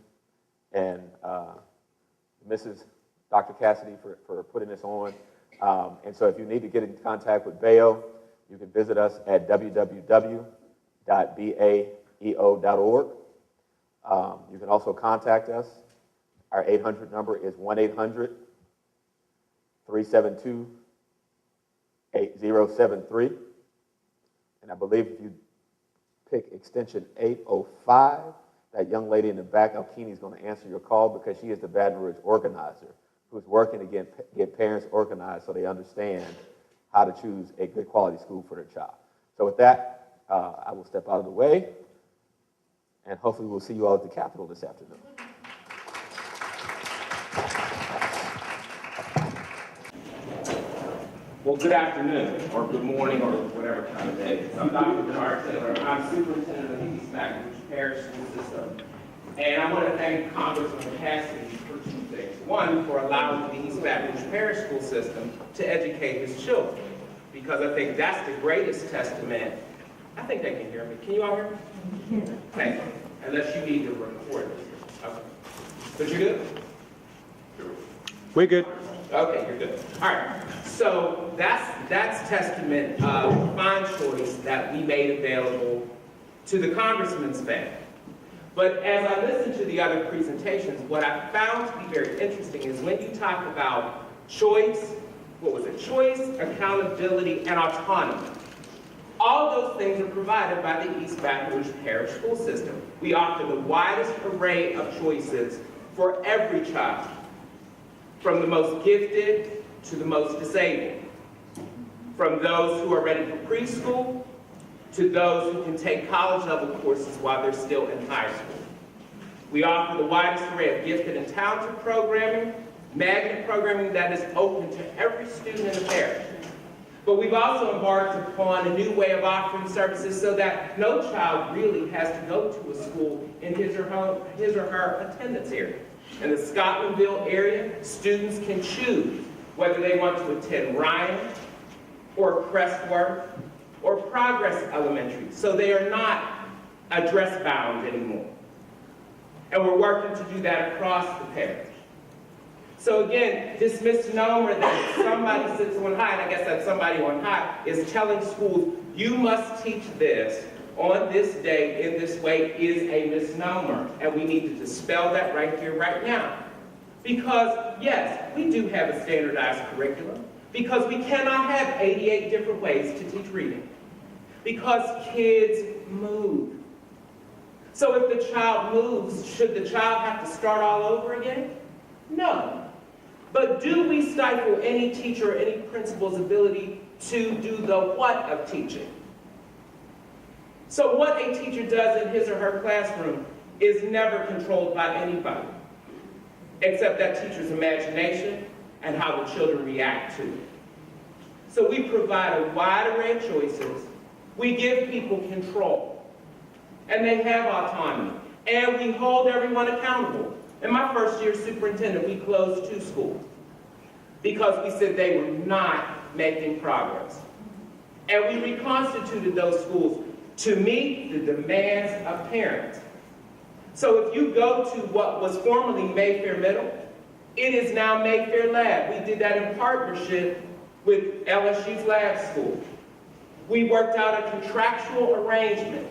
and Mrs. Dr. Cassidy for putting this on. And so if you need to get in contact with Bayo, you can visit us at www.baeo.org. You can also contact us. Our 800 number is 1-800-372-8073. And I believe if you pick extension 805, that young lady in the back, Alkini, is going to answer your call, because she is the Baton Rouge organizer who's working to get parents organized so they understand how to choose a good quality school for their child. So with that, I will step out of the way, and hopefully we'll see you all at the Capitol this afternoon. Well, good afternoon, or good morning, or whatever time of day. I'm Dr. Bernard Taylor. I'm superintendent of the East Baton Rouge Parish School System. And I want to thank Congressman Cassidy for 2 things. One, for allowing the East Baton Rouge Parish School System to educate his children, because I think that's the greatest testament. I think they can hear me. Can you all hear me? Thank you. Unless you need to record this. Okay. But you're good? We're good. Okay, you're good. All right. So that's testament of fine choice that we made available to the Congressman's family. But as I listened to the other presentations, what I found to be very interesting is when you talk about choice, choice, accountability, and autonomy. All those things are provided by the East Baton Rouge Parish School System. We offer the widest array of choices for every child, from the most gifted to the most disabled, from those who are ready for preschool to those who can take college-level courses while they're still in high school. We offer the widest array of gifted and talented programming, magnet programming that is open to every student in the parish. But we've also embarked upon a new way of offering services so that no child really has to go to a school in his or her attendance area. In the Scotlandville area, students can choose whether they want to attend Ryan or Crestworth or Progress Elementary, so they are not address-bound anymore. And we're working to do that across the parish. So again, this misnomer that somebody sits on high, and I guess that somebody on high, is telling schools, you must teach this on this day in this way is a misnomer, and we need to dispel that right here, right now. Because, yes, we do have a standardized curriculum, because we cannot have 88 different ways to teach reading, because kids move. So if the child moves, should the child have to start all over again? No. But do we stifle any teacher or any principal's ability to do the what of teaching? So what a teacher does in his or her classroom is never controlled by anybody, except that teacher's imagination and how the children react to it. So we provide a wide array of choices. We give people control, and they have autonomy, and we hold everyone accountable. In my first year as superintendent, we closed 2 schools because we said they were not making progress. And we reconstituted those schools to meet the demands of parents. So if you go to what was formerly Mayfair Middle, it is now Mayfair Lab. We did that in partnership with LSU's Lab School. We worked out a contractual arrangement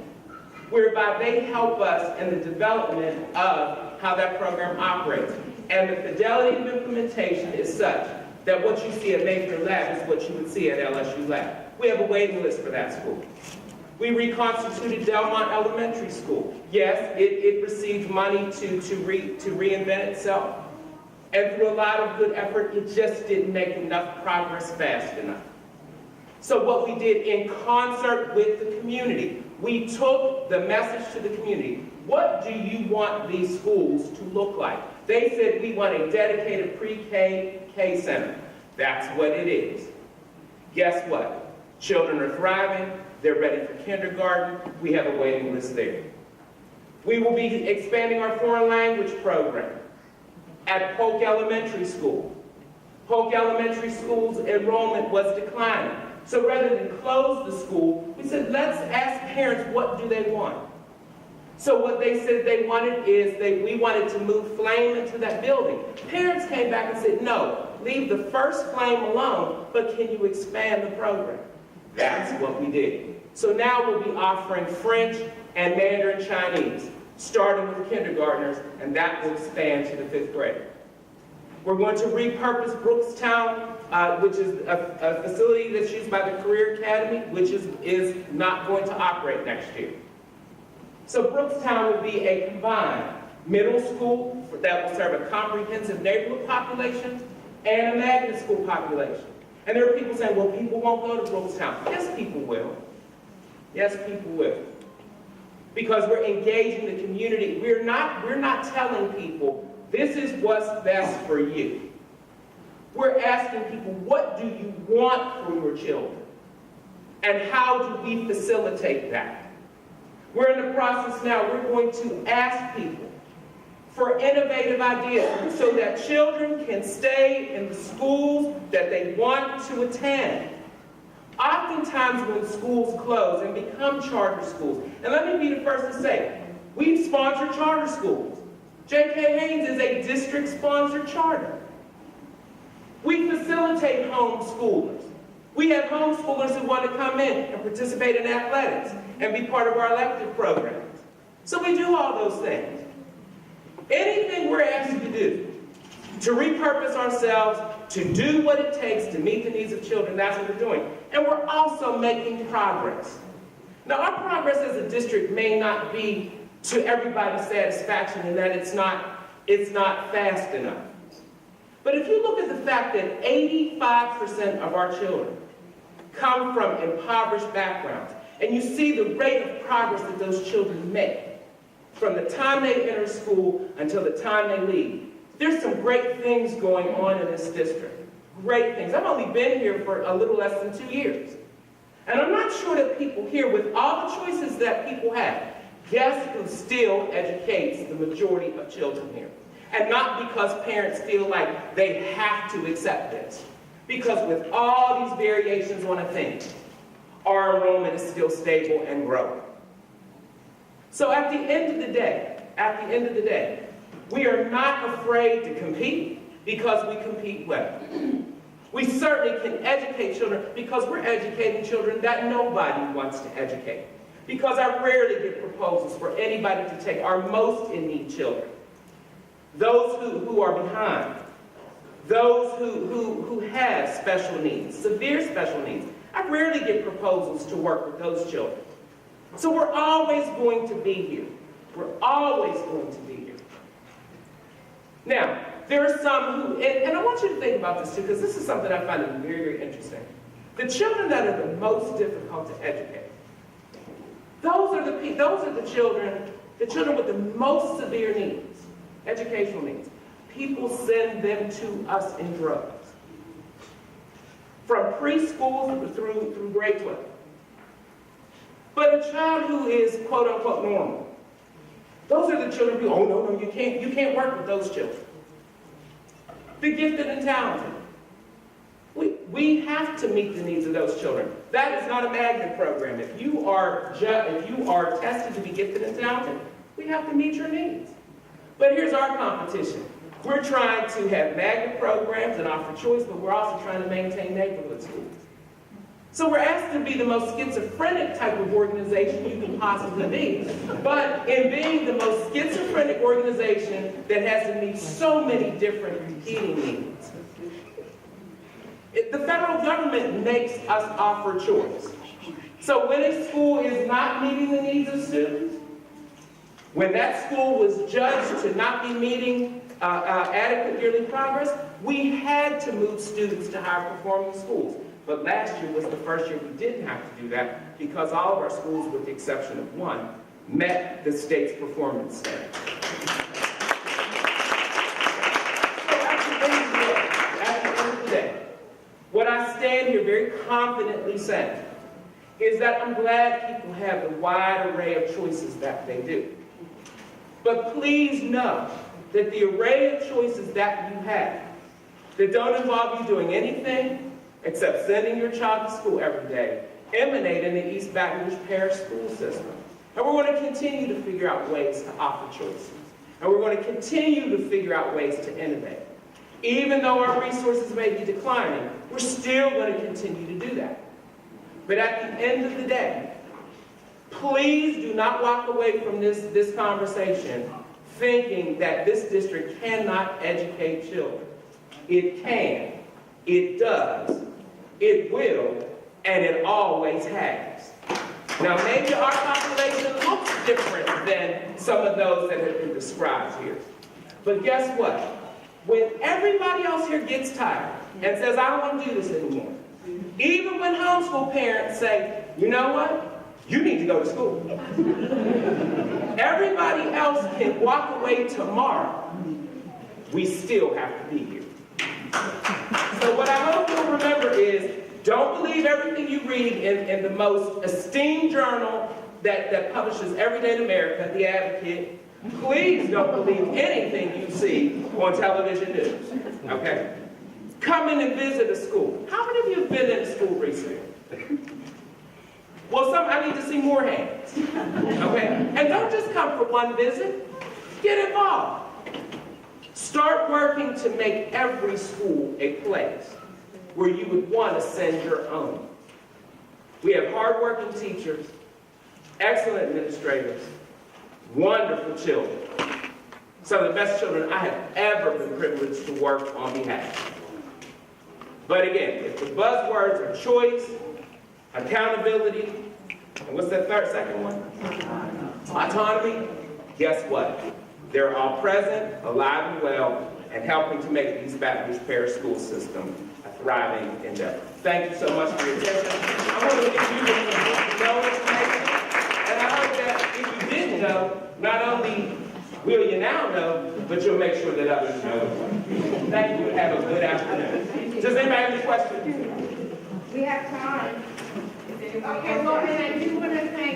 whereby they help us in the development of how that program operates. And the fidelity of implementation is such that what you see at Mayfair Lab is what you would see at LSU Lab. We have a waiting list for that school. We reconstituted Delmont Elementary School. Yes, it received money to reinvent itself. And through a lot of good effort, it just didn't make enough progress fast enough. So what we did in concert with the community, we took the message to the community. What do you want these schools to look like? They said, we want a dedicated pre-K, K center. That's what it is. Guess what? Children are thriving. They're ready for kindergarten. We have a waiting list there. We will be expanding our foreign language program at Polk Elementary School. Polk Elementary School's enrollment was declining. So rather than close the school, we said, let's ask parents, what do they want? So what they said they wanted is we wanted to move Flame into that building. Parents came back and said, no, leave the first Flame alone, but can you expand the program? That's what we did. So now we'll be offering French and Mandarin Chinese, starting with kindergartners, and that will expand to the 5th grade. We're going to repurpose Brookstown, which is a facility that's used by the Career Academy, which is not going to operate next year. So Brookstown will be a combined middle school that will serve a comprehensive neighborhood population and a magnet school population. And there are people saying, well, people won't go to Brookstown. Yes, people will. Yes, people will. Because we're engaging the community. We're not telling people, this is what's best for you. We're asking people, what do you want for your children? And how do we facilitate that? We're in the process now, we're going to ask people for innovative ideas so that children can stay in the schools that they want to attend. Oftentimes when schools close and become charter schools, and let me be the first to say, we've sponsored charter schools. J.K. Haynes is a district-sponsored charter. We facilitate homeschoolers. We have homeschoolers who want to come in and participate in athletics and be part of our elective programs. So we do all those things. Anything we're asked to do, to repurpose ourselves, to do what it takes to meet the needs of children, that's what we're doing. And we're also making progress. Now, our progress as a district may not be to everybody's satisfaction in that it's not fast enough. But if you look at the fact that 85% of our children come from impoverished backgrounds, and you see the rate of progress that those children make from the time they enter school until the time they leave, there's some great things going on in this district. Great things. I've only been here for a little less than 2 years. And I'm not sure that people here, with all the choices that people have, guess who still educates the majority of children here? And not because parents feel like they have to accept this. Because with all these variations on a thing, our enrollment is still stable and growing. So at the end of the day, we are not afraid to compete because we compete well. We certainly can educate children because we're educating children that nobody wants to educate. because I rarely get proposals for anybody to take our most in need children, those who are behind, those who have special needs, severe special needs. I rarely get proposals to work with those children. So we're always going to be here. We're always going to be here. Now, there are some who, and I want you to think about this too, because this is something I find very, very interesting. The children that are the most difficult to educate, those are the children with the most severe needs, educational needs. People send them to us in droves. From preschool through grade 12. But a child who is quote unquote normal, those are the children who, oh no, you can't work with those children. The gifted and talented. We have to meet the needs of those children. That is not a magnet program. If you are tested to be gifted and talented, we have to meet your needs. But here's our competition. We're trying to have magnet programs and offer choice, but we're also trying to maintain neighborhood schools. So we're asked to be the most schizophrenic type of organization you can possibly be. But in being the most schizophrenic organization that has to meet so many different competing needs, the federal government makes us offer choice. So when a school is not meeting the needs of students, when that school was judged to not be meeting adequate yearly progress, we had to move students to higher performing schools. But last year was the first year we didn't have to do that because all of our schools, with the exception of one, met the state's performance standards. So at the end of the day, what I stand here very confidently saying is that I'm glad people have the wide array of choices that they do. But please know that the array of choices that you have that don't involve you doing anything except sending your child to school every day emanate in the East Baton Rouge Parish school system. And we're going to continue to figure out ways to offer choices. And we're going to continue to figure out ways to innovate. Even though our resources may be declining, we're still going to continue to do that. But at the end of the day, please do not walk away from this conversation thinking that this district cannot educate children. It can, it does, it will, and it always has. Now maybe our population looks different than some of those that have been described here. But guess what? When everybody else here gets tired and says, I don't want to do this anymore, even when homeschool parents say, you know what? You need to go to school. Everybody else can walk away tomorrow. We still have to be here. So what I hope you'll remember is, don't believe everything you read in the most esteemed journal that publishes every day in America, The Advocate. Please don't believe anything you see on television news, okay? Come in and visit a school. How many of you have been in a school recently? Well, I need to see more hands, okay? And don't just come for one visit. Get involved. Start working to make every school a place where you would want to send your own. We have hardworking teachers, excellent administrators, wonderful children. Some of the best children I have ever been privileged to work on behalf of. But again, if the buzzwords are choice, accountability, and what's that second one? Autonomy. Guess what? They're all present, alive and well, and helping to make the East Baton Rouge Parish school system a thriving endeavor. Thank you so much for your attention. I want to leave you with some know information, and I hope that if you didn't know, not only will you now know, but you'll make sure that others know as well. Thank you and have a good afternoon. Does anybody have any questions? We have time. Okay, well, and I do want to thank